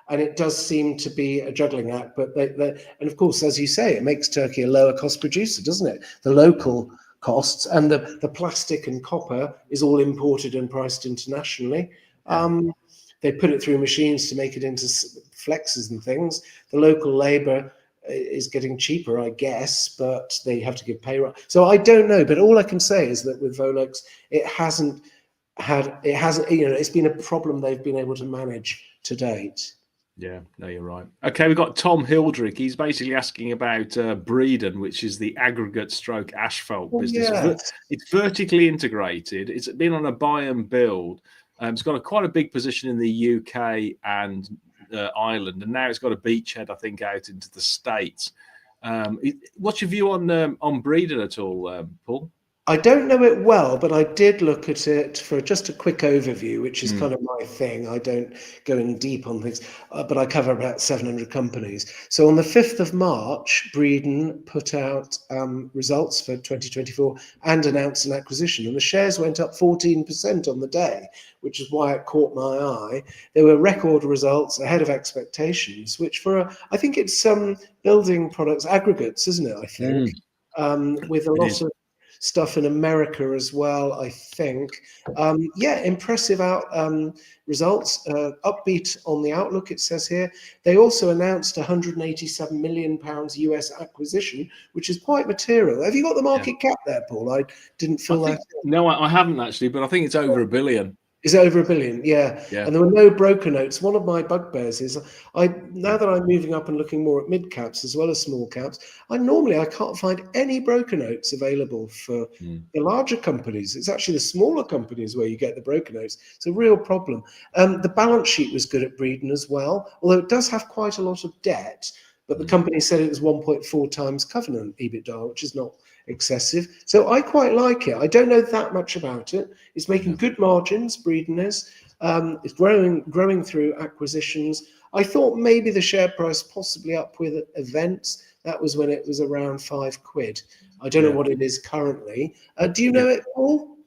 And it does seem to be a juggling act, but and of course, as you say, it makes Turkey a lower cost producer, doesn't it? The local costs and the plastic and copper is all imported and priced internationally. They put it through machines to make it into flexes and things. The local labour is getting cheaper, I guess, but they have to give payroll. So I don't know, but all I can say is that with Volex, it's been a problem they've been able to manage to date.
Yeah, no, you're right. Okay, we've got Tom Hildrick. He's basically asking about Breedon, which is the aggregate stroke asphalt
Oh,
business.
yes.
It's vertically integrated. It's been on a buy and build. It's got quite a big position in the UK and Ireland, and now it's got a beachhead, I think, out into the States. What's your view on Breedon at all, Paul?
I don't know it well, but I did look at it for just a quick overview, which is kind of my thing. I don't go in deep on things, but I cover about 700 companies. So on the 5th of March, Breedon put out results for 2024 and announced an acquisition, and the shares went up 14% on the day, which is why it caught my eye. There were record results ahead of expectations, which I think it's building products aggregates, isn't it? I think with a lot of stuff in America as well, I think. Yeah, impressive results. Upbeat on the outlook, it says here. They also announced £187 million US acquisition, which is quite material. Have you got the market cap there, Paul? I didn't fill that.
No, I haven't actually, but I think it's over $1 billion.
Is it over $1 billion? Yeah. And there were no broker notes. One of my bugbears is now that I'm moving up and looking more at mid caps as well as small caps, I can't find any broker notes available for the larger companies. It's actually the smaller companies where you get the broker notes. It's a real problem. The balance sheet was good at Breedon as well, although it does have quite a lot of debt. But the company said it was 1.4 times covenant EBITDA, which is not excessive. So I quite like it. I don't know that much about it. It's making good margins, Breedon is. It's growing through acquisitions. I thought maybe the share price possibly up with events. That was when it was around £5. I don't know what it is currently. Do you know it, Paul?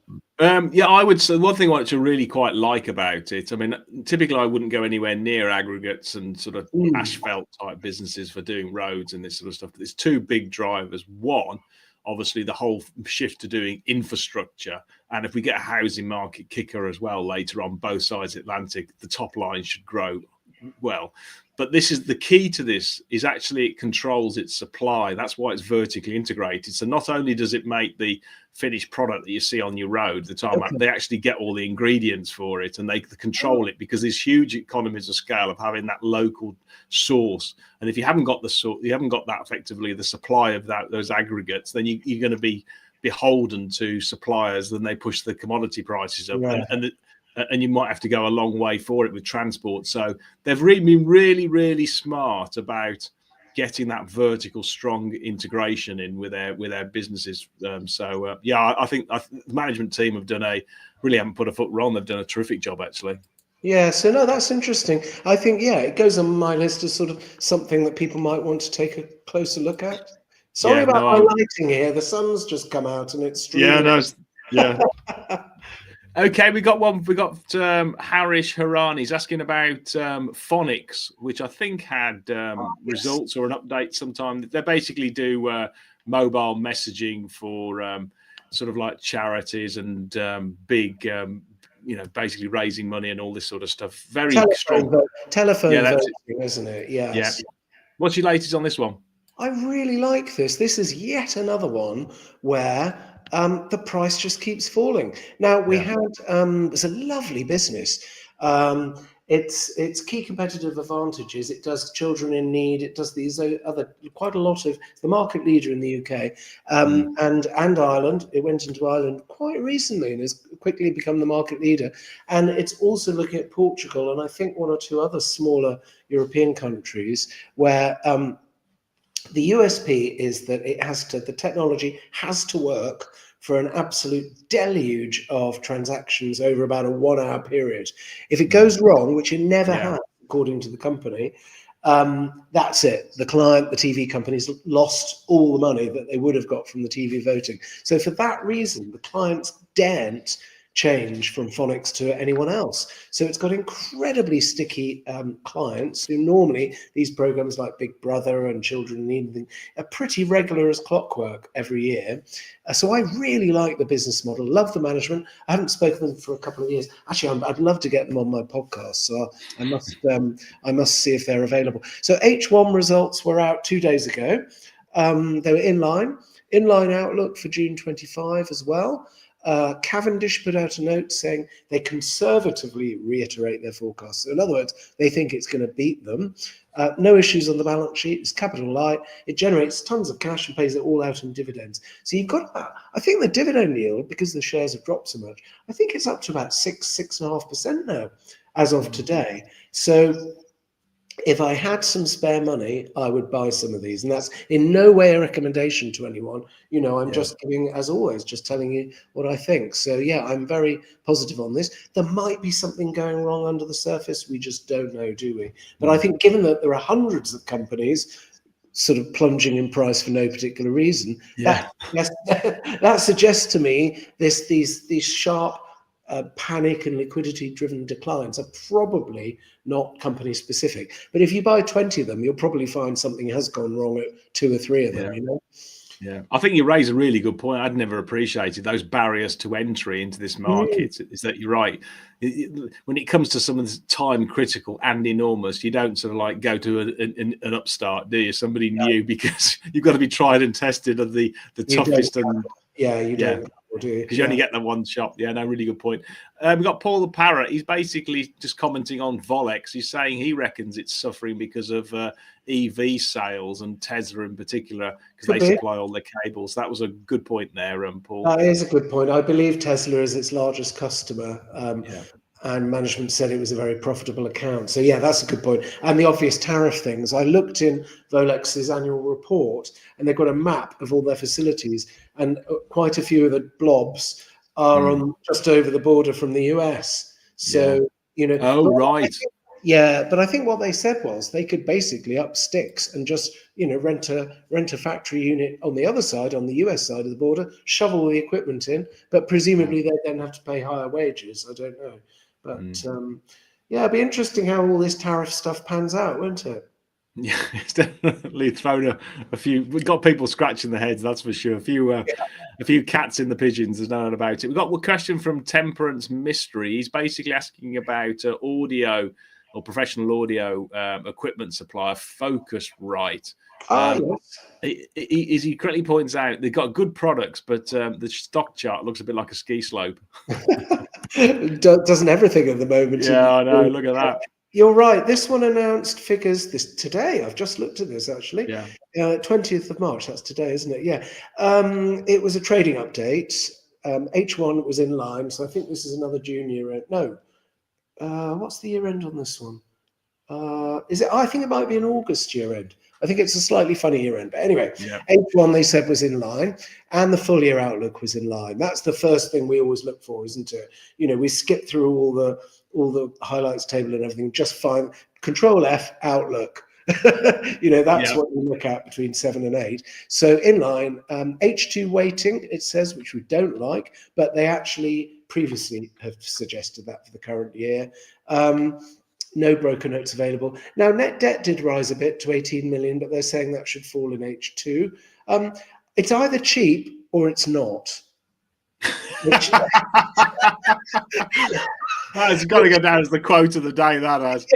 Yeah, I would say one thing I actually really quite like about it. I mean, typically I wouldn't go anywhere near aggregates and sort of asphalt type businesses for doing roads and this sort of stuff. But there's two big drivers. One, obviously the whole shift to doing infrastructure. And if we get a housing market kicker as well later on both sides of the Atlantic, the top line should grow well. But this is the key to this is actually it controls its supply. That's why it's vertically integrated. So not only does it make the finished product that you see on your road, the tarmac, they actually get all the ingredients for it and they control it because there's huge economies of scale of having that local source. And if you haven't got that effectively the supply of those aggregates, then you're going to be beholden to suppliers. Then they push the commodity prices up, and you might have to go a long way for it with transport. So they've really been really smart about getting that vertical strong integration in with their businesses. I think the management team have really haven't put a foot wrong. They've done a terrific job actually.
Yeah, so no, that's interesting. I think, it goes on my list as sort of something that people might want to take a closer look at. Sorry about my lighting here. The sun's just come out and it's streaming.
Okay, we got Harish Harani. He's asking about Fonix, which I think had results or an update sometime. They basically do mobile messaging for sort of like charities and big, basically raising money and all this sort of stuff. Very strong.
Telephone voting, isn't it? Yes.
Yeah. What's your latest on this one?
I really like this. This is yet another one where the price just keeps falling. Now we had it's a lovely business. Its key competitive advantages. It does children in need. It does these other quite a lot of. It's the market leader in the UK and Ireland. It went into Ireland quite recently and has quickly become the market leader. And it's also looking at Portugal and I think one or two other smaller European countries where. The USP is that the technology has to work for an absolute deluge of transactions over about a 1 hour period. If it goes wrong, which it never has, according to the company, that's it. The client, the TV companies lost all the money that they would have got from the TV voting. So for that reason, the clients daren't change from Fonix to anyone else. So it's got incredibly sticky clients who normally these programs like Big Brother and Children in Need are pretty regular as clockwork every year. So I really like the business model, love the management. I haven't spoken to them for a couple of years. Actually, I'd love to get them on my podcast. So I must see if they're available. So H1 results were out 2 days ago. They were in line outlook for June 25 as well. Cavendish put out a note saying they conservatively reiterate their forecast. So in other words, they think it's going to beat them. No issues on the balance sheet. It's capital light. It generates tons of cash and pays it all out in dividends. So you've got about, I think the dividend yield, because the shares have dropped so much, I think it's up to about 6.5% now as of today. So if I had some spare money, I would buy some of these. And that's in no way a recommendation to anyone. I'm just giving, as always, just telling you what I think. So, yeah, I'm very positive on this. There might be something going wrong under the surface. We just don't know, do we? But I think given that there are hundreds of companies sort of plunging in price for no particular reason, that suggests to me these sharp panic and liquidity-driven declines are probably not company-specific. But if you buy 20 of them, you'll probably find something has gone wrong at 2 or 3 of them.
Yeah, I think you raise a really good point. I'd never appreciated those barriers to entry into this market. Is that you're right? When it comes to some of the time critical and enormous, you don't sort of like go to an upstart, do you? Somebody new, because you've got to be tried and tested of the toughest. And
you don't.
Because you only get the one shop. Yeah, no, really good point. We've got Paul the Parrot. He's basically just commenting on Volex. He's saying he reckons it's suffering because of EV sales and Tesla in particular, because they supply all the cables. That was a good point there, Paul.
That is a good point. I believe Tesla is its largest customer. And management said it was a very profitable account. So, yeah, that's a good point. And the obvious tariff things. I looked in Volex's annual report, and they've got a map of all their facilities, and quite a few of the blobs are on just over the border from the US. So,
Oh, right.
But I think what they said was they could basically up sticks and just, rent a factory unit on the other side, on the US side of the border, shovel the equipment in, but presumably they'd then have to pay higher wages. I don't know. But it'd be interesting how all this tariff stuff pans out, won't it?
Yeah, it's definitely thrown a few. We've got people scratching their heads, that's for sure. A few cats in the pigeons. There's no doubt about it. We've got a question from Temperance Mystery. He's basically asking about audio or professional audio equipment supplier Focusrite. He correctly points out they've got good products, but the stock chart looks a bit like a ski slope.
Doesn't everything at the moment?
Yeah, I know. Look at that.
You're right. This one announced figures today. I've just looked at this actually. 20th of March. That's today, isn't it? Yeah. It was a trading update. H1 was in line, so I think this is another June year end. No. What's the year end on this one? Is it? I think it might be an August year end. I think it's a slightly funny year end. But anyway, H1 they said was in line, and the full year outlook was in line. That's the first thing we always look for, isn't it? We skip through all the highlights table and everything, just find Control F outlook. That's what we look at between 7 and 8. So in line, H2 weighting, it says, which we don't like, but they actually previously have suggested that for the current year. No broker notes available. Now, net debt did rise a bit to 18 million, but they're saying that should fall in H2. It's either cheap or it's not.
That's got to go down as the quote of the day, that has.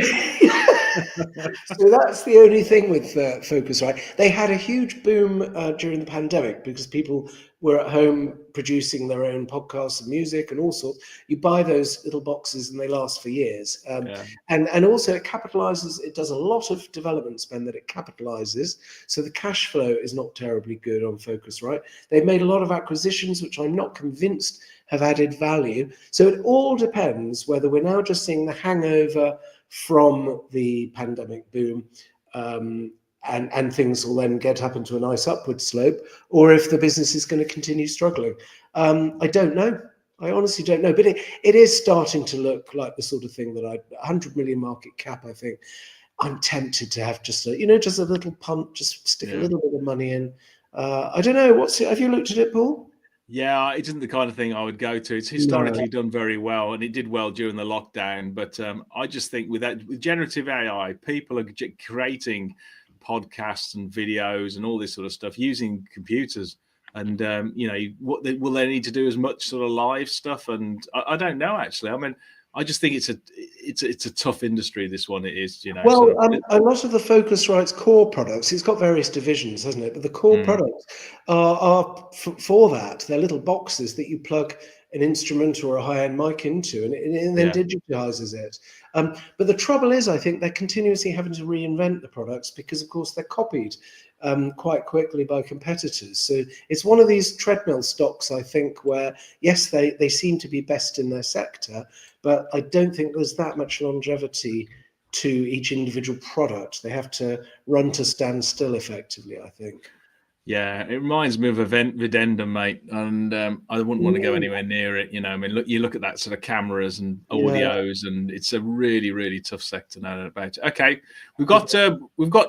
So that's the only thing with Focusrite. They had a huge boom during the pandemic because people were at home producing their own podcasts and music and all sorts. You buy those little boxes and they last for years. And also it capitalizes, it does a lot of development spend that it capitalizes. So the cash flow is not terribly good on Focusrite. They've made a lot of acquisitions, which I'm not convinced have added value. So it all depends whether we're now just seeing the hangover from the pandemic boom, and things will then get up into a nice upward slope, or if the business is going to continue struggling. I don't know. I honestly don't know. But it is starting to look like the sort of thing that 100 million market cap, I think. I'm tempted to have just a little punt, just stick a little bit of money in. I don't know. Have you looked at it, Paul?
Yeah, it isn't the kind of thing I would go to. It's historically done very well, and it did well during the lockdown. But I just think with generative AI, people are creating podcasts and videos and all this sort of stuff using computers. And what will they need to do as much sort of live stuff? And I don't know, actually. I mean, I just think it's a tough industry. This one, it is, you know.
Well,
Sort of,
a lot of the Focusrite's core products, it's got various divisions, hasn't it? But the core products are for that. They're little boxes that you plug an instrument or a high-end mic into, and it then digitizes it. But the trouble is, I think they're continuously having to reinvent the products because, of course, they're copied quite quickly by competitors. So it's one of these treadmill stocks, I think, where, yes, they seem to be best in their sector, but I don't think there's that much longevity to each individual product. They have to run to stand still effectively, I think.
Yeah, it reminds me of Videndum, mate, and I wouldn't want to go anywhere near it. You know, I mean, you look at that sort of cameras and audios, and it's a really, really tough sector now about it. Okay, we've got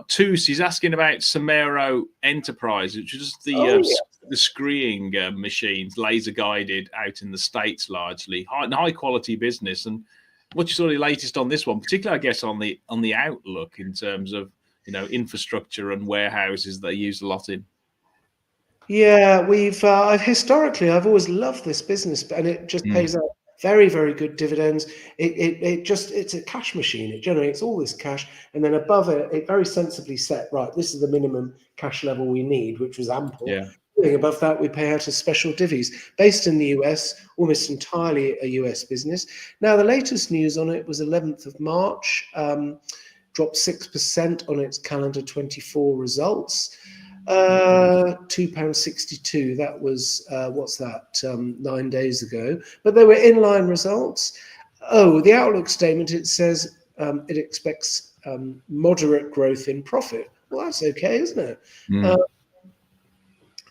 two. He's asking about Somero Enterprises, which is the screening machines, laser guided, out in the States largely, high quality business. And what's your sort of latest on this one, particularly, I guess, on the outlook in terms of, you know, infrastructure and warehouses they use a lot in.
Yeah, I've always loved this business, and it just pays out very, very good dividends. It's a cash machine. It generates all this cash, and then above it, it very sensibly set, right, this is the minimum cash level we need, which was ample.
Yeah.
Above that, we pay out as special divvies, based in the US, almost entirely a US business. Now, the latest news on it was 11th of March, dropped 6% on its calendar 24 results. £2.62. That was what's that? 9 days ago. But they were inline results. Oh, the outlook statement, it says it expects moderate growth in profit. Well, that's okay, isn't it?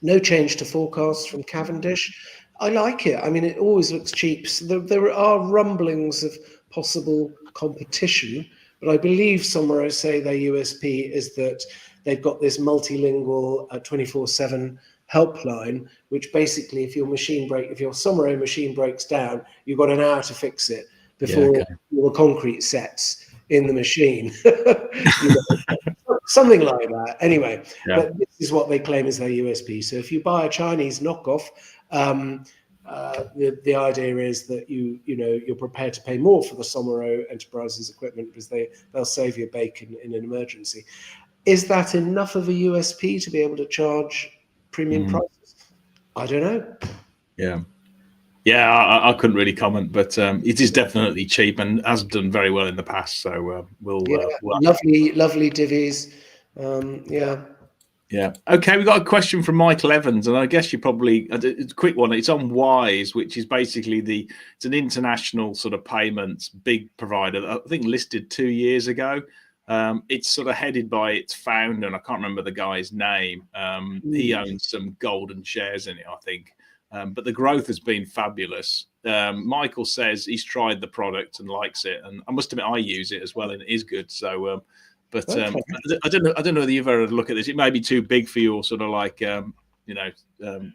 No change to forecasts from Cavendish. I like it. I mean, it always looks cheap. So there are rumblings of possible competition, but I believe Somero say their USP is that they've got this multilingual 24/7 helpline, which basically, if your Somero machine breaks down, you've got an hour to fix it before all the concrete sets in the machine. Something like that. Anyway, but this is what they claim is their USP. So if you buy a Chinese knockoff, the idea is that you're prepared to pay more for the Somero Enterprises equipment because they'll save your bacon in an emergency. Is that enough of a USP to be able to charge premium prices? I don't know.
Yeah, I couldn't really comment, but it is definitely cheap and has done very well in the past. So we'll
lovely divvies.
Yeah. Okay, we've got a question from Michael Evans, and I guess it's a quick one. It's on Wise, which is basically it's an international sort of payments big provider. I think listed 2 years ago. It's sort of headed by its founder, and I can't remember the guy's name. He owns some golden shares in it, I think. But the growth has been fabulous. Michael says he's tried the product and likes it, and I must admit I use it as well, and it is good. So, I don't know whether you've ever had a look at this. It may be too big for your sort of like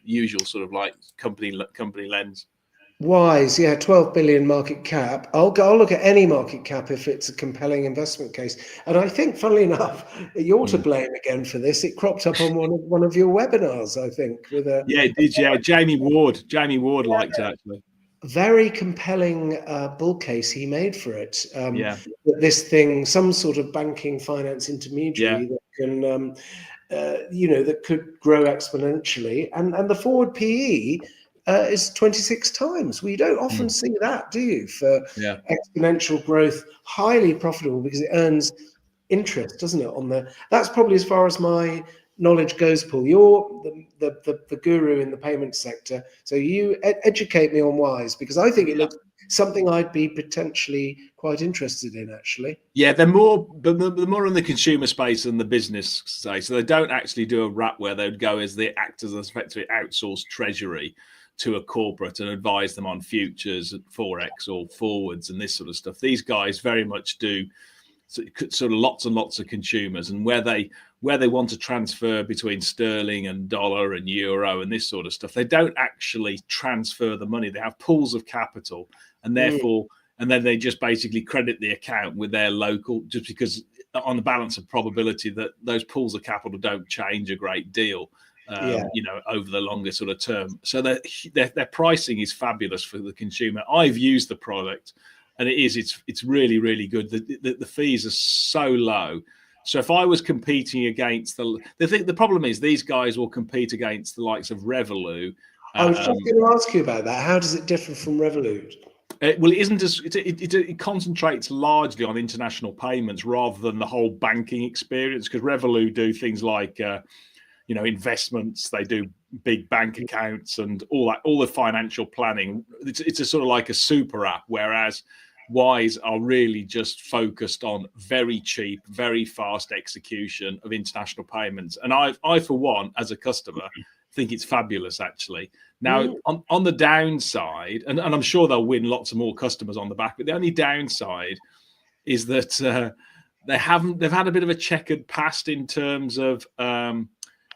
usual sort of like company lens.
Wise, 12 billion market cap. I'll look at any market cap if it's a compelling investment case. And I think, funnily enough, you're to blame again for this. It cropped up on one of your webinars, I think, with a
it did. Yeah, Jamie Ward liked it actually.
Very compelling bull case he made for it. That this thing, some sort of banking finance intermediary that can, that could grow exponentially, and the forward PE. Is 26 times. We don't often see that, do you? For exponential growth, highly profitable because it earns interest, doesn't it? That's probably as far as my knowledge goes, Paul. You're the guru in the payment sector, so you educate me on Wise, because I think it looks something I'd be potentially quite interested in, actually.
Yeah, they're more in the consumer space than the business side. So they don't actually do a wrap where they'd go as they act as effectively outsourced treasury to a corporate and advise them on futures, forex or forwards and this sort of stuff. These guys very much do sort of lots and lots of consumers, and where they want to transfer between sterling and dollar and euro and this sort of stuff, they don't actually transfer the money. They have pools of capital, and therefore, and then they just basically credit the account with their local, just because on the balance of probability that those pools of capital don't change a great deal. Over the longer sort of term. So their pricing is fabulous for the consumer. I've used the product. and it's really, really good. The fees are so low. So if I was competing against the problem is these guys will compete against the likes of Revolut.
I was just going to ask you about that. How does it differ from Revolut?
Well, it isn't as it concentrates largely on international payments rather than the whole banking experience, because Revolut do things like investments. They do big bank accounts and all the financial planning. It's a sort of like a super app, whereas Wise are really just focused on very cheap, very fast execution of international payments. And I for one, as a customer, think it's fabulous, actually. Now, on the downside, and I'm sure they'll win lots of more customers on the back, but the only downside is that they've had a bit of a checkered past in terms of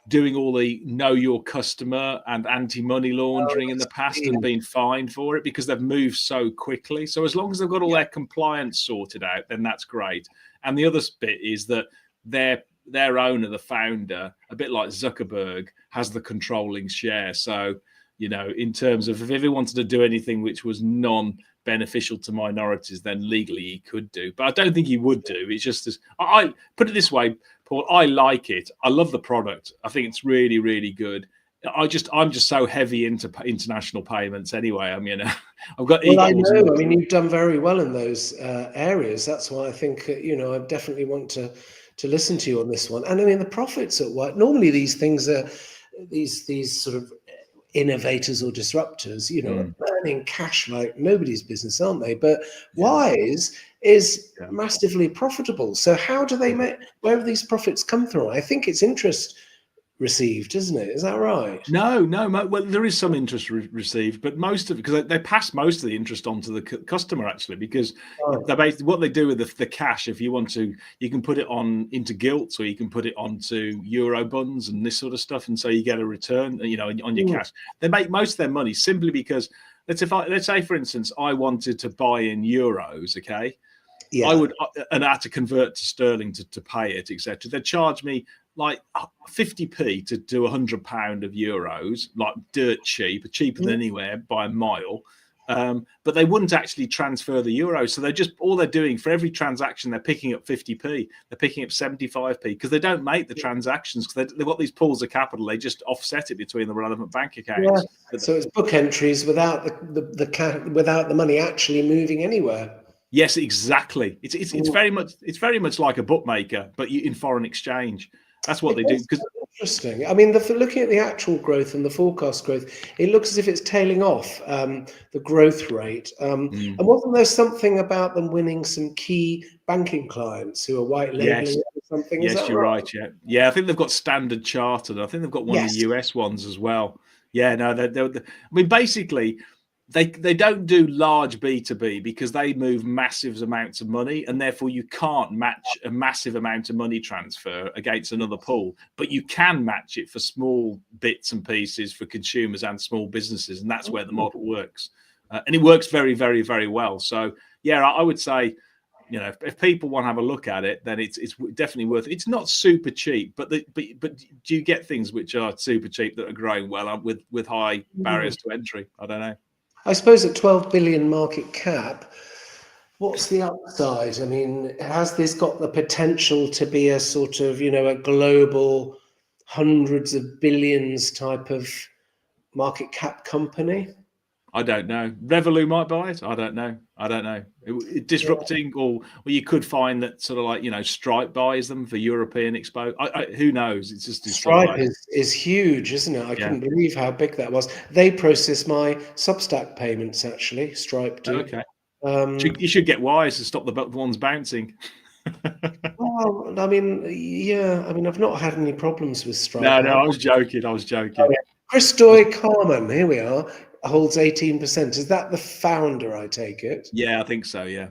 doing all the know your customer and anti-money laundering in the past and being fined for it, because they've moved so quickly. So as long as they've got all their compliance sorted out, then that's great. And the other bit is that their owner, the founder, a bit like Zuckerberg, has the controlling share. So, in terms of if he wanted to do anything which was non-beneficial to minorities, then legally he could do. But I don't think he would do. It's just I put it this way, Paul, I like it. I love the product. I think it's really, really good. I'm just so heavy into international payments anyway. I mean, I've got.
Well, I know. I mean, you've done very well in those areas. That's why I think I definitely want to listen to you on this one. And I mean, the profits at Wise. Normally, these things are these sort of innovators or disruptors, are burning cash like nobody's business, aren't they? But Wise is massively profitable. So how do they where do these profits come from? I think it's interest received, isn't it? Is that right?
No. Well, there is some interest received, but most of it, because they pass most of the interest on to the customer, actually, because they're basically what they do with the cash. If you want to, you can put it into gilts, or you can put it onto euro bonds and this sort of stuff, and so you get a return, on your cash. They make most of their money simply because let's say, for instance, I wanted to buy in euros, okay. Yeah. I had to convert to sterling to pay it, etc. They'd charge me like 50p to do £100 of euros, like dirt cheap, cheaper than anywhere by a mile. But they wouldn't actually transfer the euros. So all they're doing for every transaction, they're picking up 50p, they're picking up 75p, because they don't make the transactions, because they've got these pools of capital. They just offset it between the relevant bank accounts.
Yeah. So it's book entries without the money actually moving anywhere.
Yes, exactly. It's very much like a bookmaker, but in foreign exchange. That's what they do.
Interesting. I mean, looking at the actual growth and the forecast growth, it looks as if it's tailing off the growth rate. And wasn't there something about them winning some key banking clients who are white labeling it or something?
Yes, you're right. Yeah. I think they've got Standard Chartered. I think they've got one of the US ones as well. Yeah, no, I mean, basically, they don't do large B2B because they move massive amounts of money, and therefore you can't match a massive amount of money transfer against another pool, but you can match it for small bits and pieces for consumers and small businesses, and that's where the model works. And it works very, very, very well. So, yeah, I would say, if people want to have a look at it, then it's definitely worth it. It's not super cheap, but do you get things which are super cheap that are growing well with high barriers to entry? I don't know.
I suppose at 12 billion market cap, what's the upside? I mean, has this got the potential to be a sort of, a global hundreds of billions type of market cap company?
I don't know. Revolut might buy it. I don't know. Disrupting, or you could find that sort of like, Stripe buys them for European exposure. Who knows? It's just
Stripe is huge, isn't it? I couldn't believe how big that was. They process my Substack payments, actually. Stripe do.
Okay. You should get Wise to stop the ones bouncing.
Well, I mean, I've not had any problems with Stripe.
No, I was joking.
Chris Doy-Carman, here we are, holds 18%. Is that the founder, I take it?
Yeah, I think so. Yeah.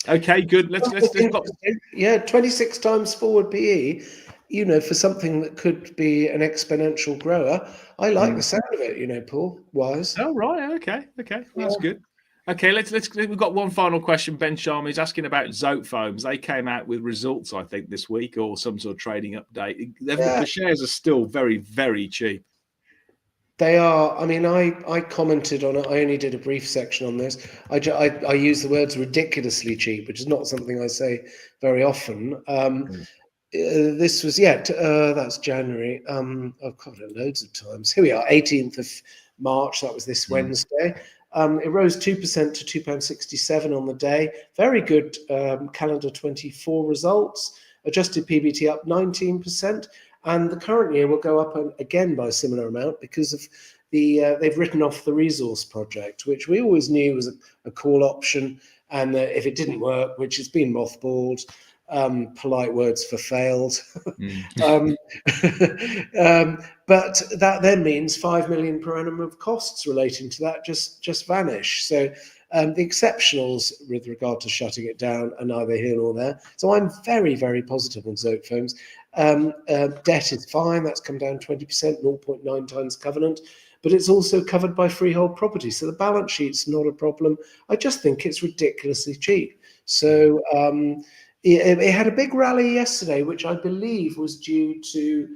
Okay, good. Let's
26 times forward PE, for something that could be an exponential grower. I like the sound of it, Paul. Wise.
Oh, right. Okay. Well, that's good. Okay, we've got one final question. Ben Sharma is asking about Zotefoams. They came out with results, I think, this week, or some sort of trading update. The shares are still very, very cheap.
They are. I mean, I commented on it. I only did a brief section on this. I use the words ridiculously cheap, which is not something I say very often. This was that's January. I've covered it loads of times. Here we are, 18th of March. That was this Wednesday. It rose 2% to £2.67 on the day. Very good calendar 24 results. Adjusted PBT up 19%. And the current year will go up again by a similar amount because of they've written off the resource project, which we always knew was a call option. And if it didn't work, which has been mothballed, polite words for failed. But that then means 5 million per annum of costs relating to that just vanish. So the exceptionals with regard to shutting it down are neither here nor there. So I'm very, very positive on Zotefoams. Debt is fine. That's come down 20%, 0.9 times covenant. But it's also covered by freehold property. So the balance sheet's not a problem. I just think it's ridiculously cheap. So it had a big rally yesterday, which I believe was due to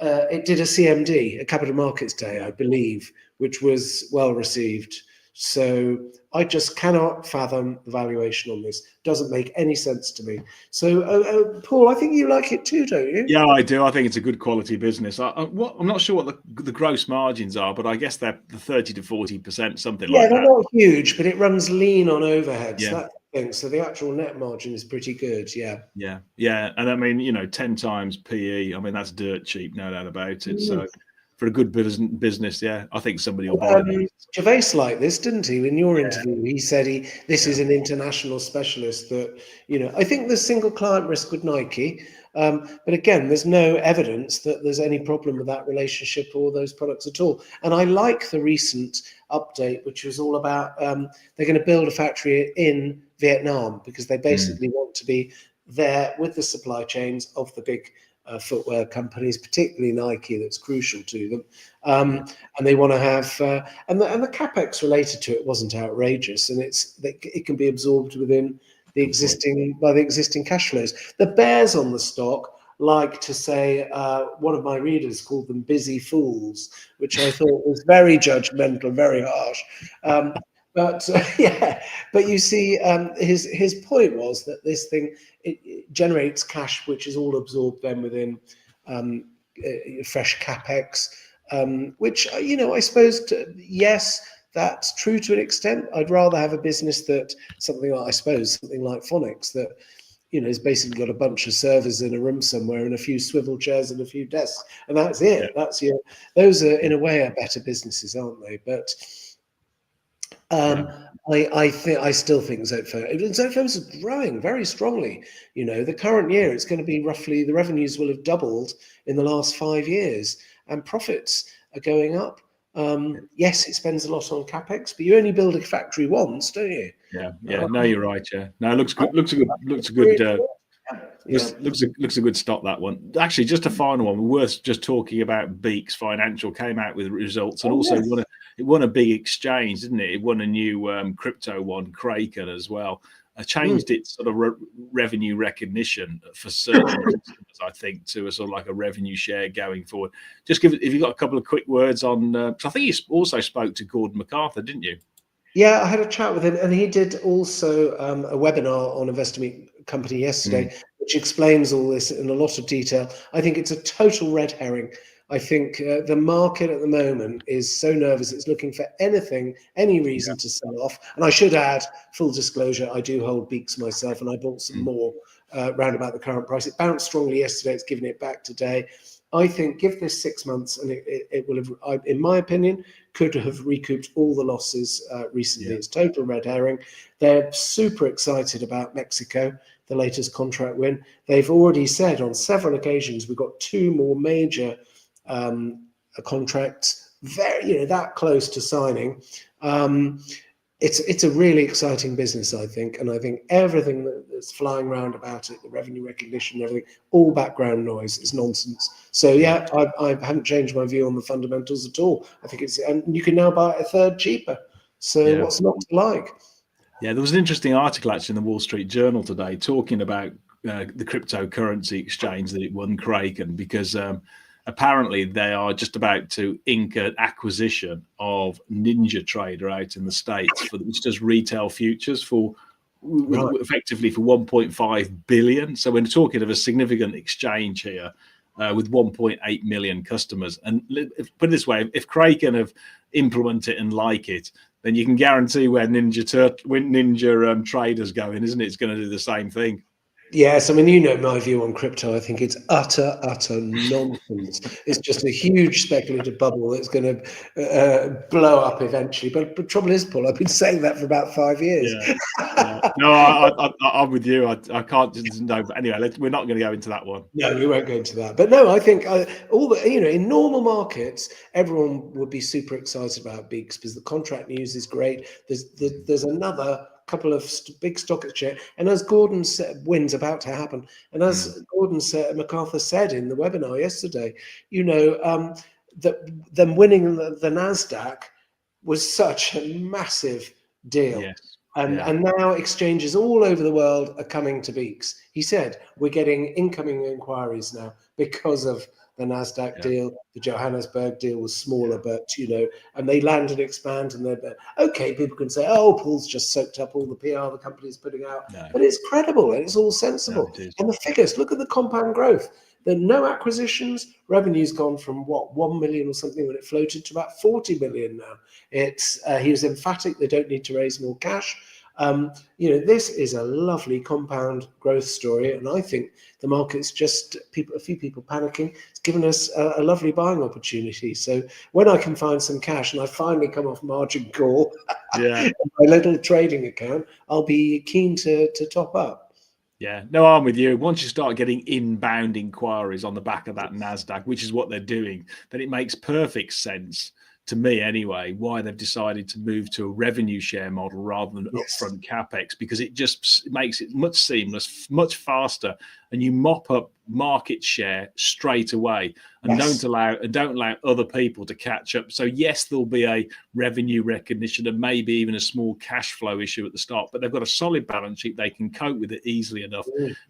it did a CMD, a Capital Markets Day, I believe, which was well received. So I just cannot fathom the valuation on this. Doesn't make any sense to me. So Paul, I think you like it too, don't you?
Yeah, I do. I think it's a good quality business. I'm not sure what the gross margins are, but I guess they're the 30 to 40%, something like that.
Yeah, they're not huge, but it runs lean on overheads.
Yeah.
That thing. So the actual net margin is pretty good. Yeah.
Yeah. And I mean, 10 times PE. I mean, that's dirt cheap, no doubt about it. So for a good business, yeah, I think somebody will buy it.
Gervais liked this, didn't he? In your interview, he said this is an international specialist that, I think there's single client risk with Nike. But again, there's no evidence that there's any problem with that relationship or those products at all. And I like the recent update, which was all about they're going to build a factory in Vietnam because they basically want to be there with the supply chains of the big footwear companies, particularly Nike, that's crucial to them. And they want to have, and the capex related to it wasn't outrageous, and it can be absorbed within the existing cash flows. The bears on the stock like to say, one of my readers called them busy fools, which I thought was very judgmental, very harsh. But you see, his point was that this thing it generates cash, which is all absorbed then within fresh capex, which I suppose yes, that's true to an extent. I'd rather have a business that something like Fonix that has basically got a bunch of servers in a room somewhere and a few swivel chairs and a few desks, and that's it. Yeah. Those are in a way are better businesses, aren't they? But I still think Zotefoams is growing very strongly. The current year it's going to be roughly, the revenues will have doubled in the last 5 years, and profits are going up. Yes, it spends a lot on capex, but you only build a factory once, don't you?
Yeah. No, you're right. Yeah. No, it looks good. Looks a good. Looks a good stop, that one. Actually, just a final one. Worth just talking about. Beeks Financial came out with results and it won a big exchange, didn't it? It won a new crypto one, Kraken, as well. Changed its sort of revenue recognition for certain customers, I think, to a sort of like a revenue share going forward. Just if you've got a couple of quick words on, because I think you also spoke to Gordon MacArthur, didn't you?
Yeah, I had a chat with him, and he did also a webinar on Investor Meet Company yesterday, which explains all this in a lot of detail. I think it's a total red herring. I think the market at the moment is so nervous, it's looking for any reason to sell off. And I should add, full disclosure, I do hold Beeks myself, and I bought some more round about the current price. It bounced strongly yesterday, it's given it back today. I think give this 6 months and it will have, in my opinion, could have recouped all the losses recently. It's total red herring. They're super excited about Mexico, the latest contract win. They've already said on several occasions, we've got 2 more major contracts, very, that close to signing. It's a really exciting business, I think, and I think everything that's flying around about it, the revenue recognition, everything, all background noise, is nonsense. So I haven't changed my view on the fundamentals at all. I think and you can now buy it a third cheaper. So what's not to like?
Yeah, there was an interesting article actually in the Wall Street Journal today talking about the cryptocurrency exchange that it won, Kraken, because apparently they are just about to ink an acquisition of Ninja Trader out in the States, which does retail futures for effectively for 1.5 billion. So we're talking of a significant exchange here with 1.8 million customers. And put it this way, if Kraken have implement it and like it, then you can guarantee where Ninja Trader's going, isn't it? It's going to do the same thing.
Yes, I mean, you know my view on crypto. I think it's utter nonsense. It's just a huge speculative bubble that's going to blow up eventually. But the trouble is, Paul, I've been saying that for about 5 years.
Yeah. No, I'm with you. I can't know. But anyway, we're not going to go into that one.
No, we won't go into that. But no, I think in normal markets, everyone would be super excited about Beaks because the contract news is great. There's another couple of big stock exchange, and as Gordon said, wins about to happen, and as Gordon said, MacArthur said in the webinar yesterday, that them winning the Nasdaq was such a massive deal.
Yes.
And now exchanges all over the world are coming to Beaks. He said, we're getting incoming inquiries now because of the Nasdaq deal. The Johannesburg deal was smaller, but and they land and expand, and they're okay. People can say, "Oh, Paul's just soaked up all the PR the company's putting out," but it's credible and it's all sensible. And the figures, look at the compound growth. There are no acquisitions. Revenue's gone from 1 million or something when it floated to about 40 million now. He was emphatic they don't need to raise more cash. This is a lovely compound growth story, and I think the market's just a few people panicking. It's given us a lovely buying opportunity. So when I can find some cash, and I finally come off margin call, my little trading account, I'll be keen to top up.
Yeah, no, I'm with you. Once you start getting inbound inquiries on the back of that Nasdaq, which is what they're doing, then it makes perfect sense to me anyway, why they've decided to move to a revenue share model rather than upfront capex, because it just makes it much seamless, much faster, and you mop up market share straight away, and don't allow other people to catch up. So yes, there'll be a revenue recognition and maybe even a small cash flow issue at the start, but they've got a solid balance sheet. They can cope with it easily enough.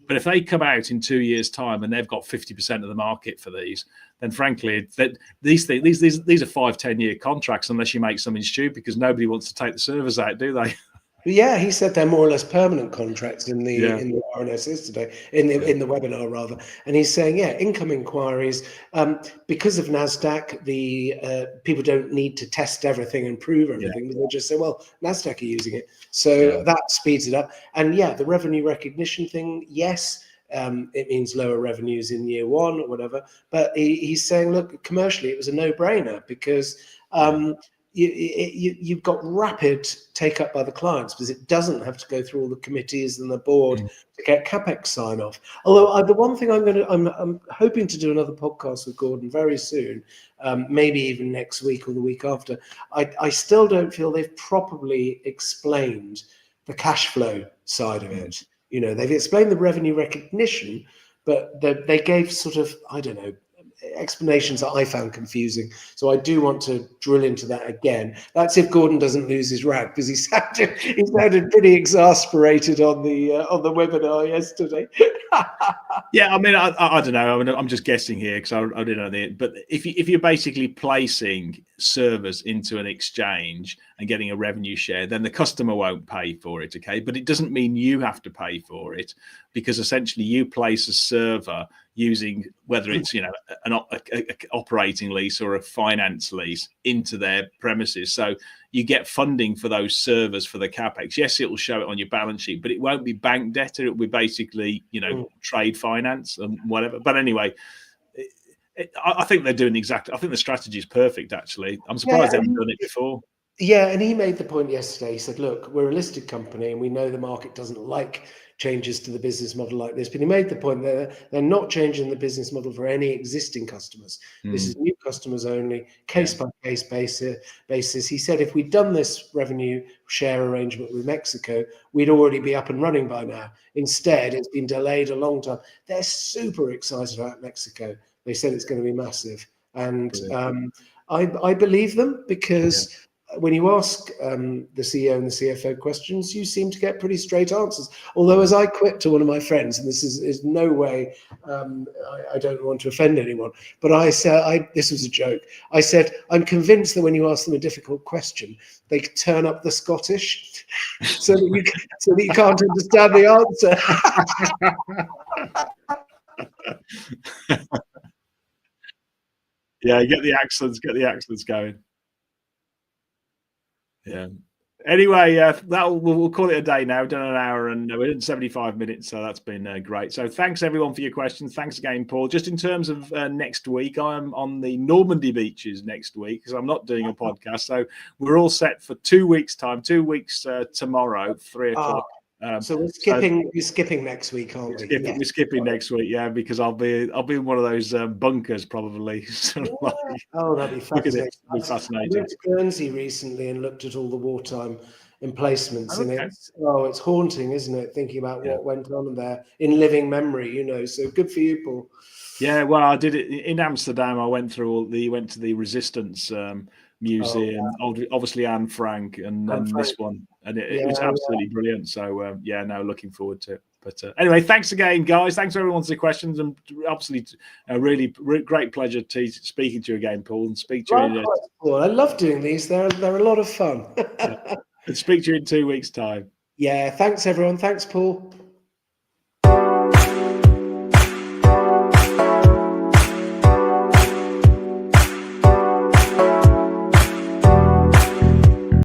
But if they come out in 2 years' time and they've got 50% of the market for these, then frankly, these are 5-10 year contracts unless you make something stupid, because nobody wants to take the servers out, do they?
Yeah, he said they're more or less permanent contracts in the RNS yesterday, in the webinar rather, and he's saying income inquiries because of Nasdaq, the people don't need to test everything and prove everything, but they just say, well, Nasdaq are using it, so that speeds it up. And the revenue recognition thing, yes. It means lower revenues in year one or whatever, but he's saying, look, commercially it was a no-brainer because you've got rapid take up by the clients because it doesn't have to go through all the committees and the board to get capex sign off. Although the one thing I'm hoping to do another podcast with Gordon very soon, maybe even next week or the week after. I still don't feel they've properly explained the cash flow side of it. They've explained the revenue recognition, but they gave sort of, I don't know, explanations that I found confusing. So I do want to drill into that again. That's if Gordon doesn't lose his rag, because he sounded pretty exasperated on the webinar yesterday.
Yeah, I mean, I don't know. I mean, I'm just guessing here because I didn't know. But if you're basically placing servers into an exchange and getting a revenue share, then the customer won't pay for it, okay? But it doesn't mean you have to pay for it, because essentially you place a server using, whether it's an operating lease or a finance lease, into their premises. So you get funding for those servers for the capex. Yes, it will show it on your balance sheet, but it won't be bank debt. It will be basically trade finance and whatever. But anyway, I think they're doing exactly. I think the strategy is perfect. Actually, I'm surprised they haven't done it before.
Yeah, and he made the point yesterday. He said, look, we're a listed company and we know the market doesn't like changes to the business model like this. But he made the point that they're not changing the business model for any existing customers. This is new customers only, case-by-case basis. He said if we'd done this revenue share arrangement with Mexico, we'd already be up and running by now. Instead, it's been delayed a long time. They're super excited about Mexico. They said it's going to be massive. And I believe them because when you ask the CEO and the CFO questions, you seem to get pretty straight answers. Although, as I quit to one of my friends, and this is no way, I don't want to offend anyone, but I said, this was a joke. I said, I'm convinced that when you ask them a difficult question, they turn up the Scottish so that you can't understand the answer.
Yeah, get the accents going. Yeah. Anyway, we'll call it a day now. We've done an hour and we're in 75 minutes, so that's been great. So thanks everyone for your questions. Thanks again, Paul. Just in terms of next week, I'm on the Normandy beaches next week because I'm not doing a podcast. So we're all set for 2 weeks' time. 2 weeks tomorrow, 3 o'clock.
So we're skipping next week, aren't we?
We're skipping next week, yeah, because I'll be in one of those bunkers probably.
Oh, that'd be fascinating.
I
went to Guernsey recently and looked at all the wartime emplacements, and it's haunting, isn't it? Thinking about what went on there in living memory, So good for you, Paul.
Yeah, well, I did it in Amsterdam. I went to the Resistance Museum, obviously Anne Frank, and then this one, and it was absolutely brilliant. So now looking forward to it. But anyway, thanks again, guys. Thanks for everyone's questions, and obviously a really great pleasure speaking to you again, Paul, and speak to you.
Well, I love doing these. They're a lot of fun.
And speak to you in 2 weeks' time.
Yeah, thanks everyone. Thanks, Paul.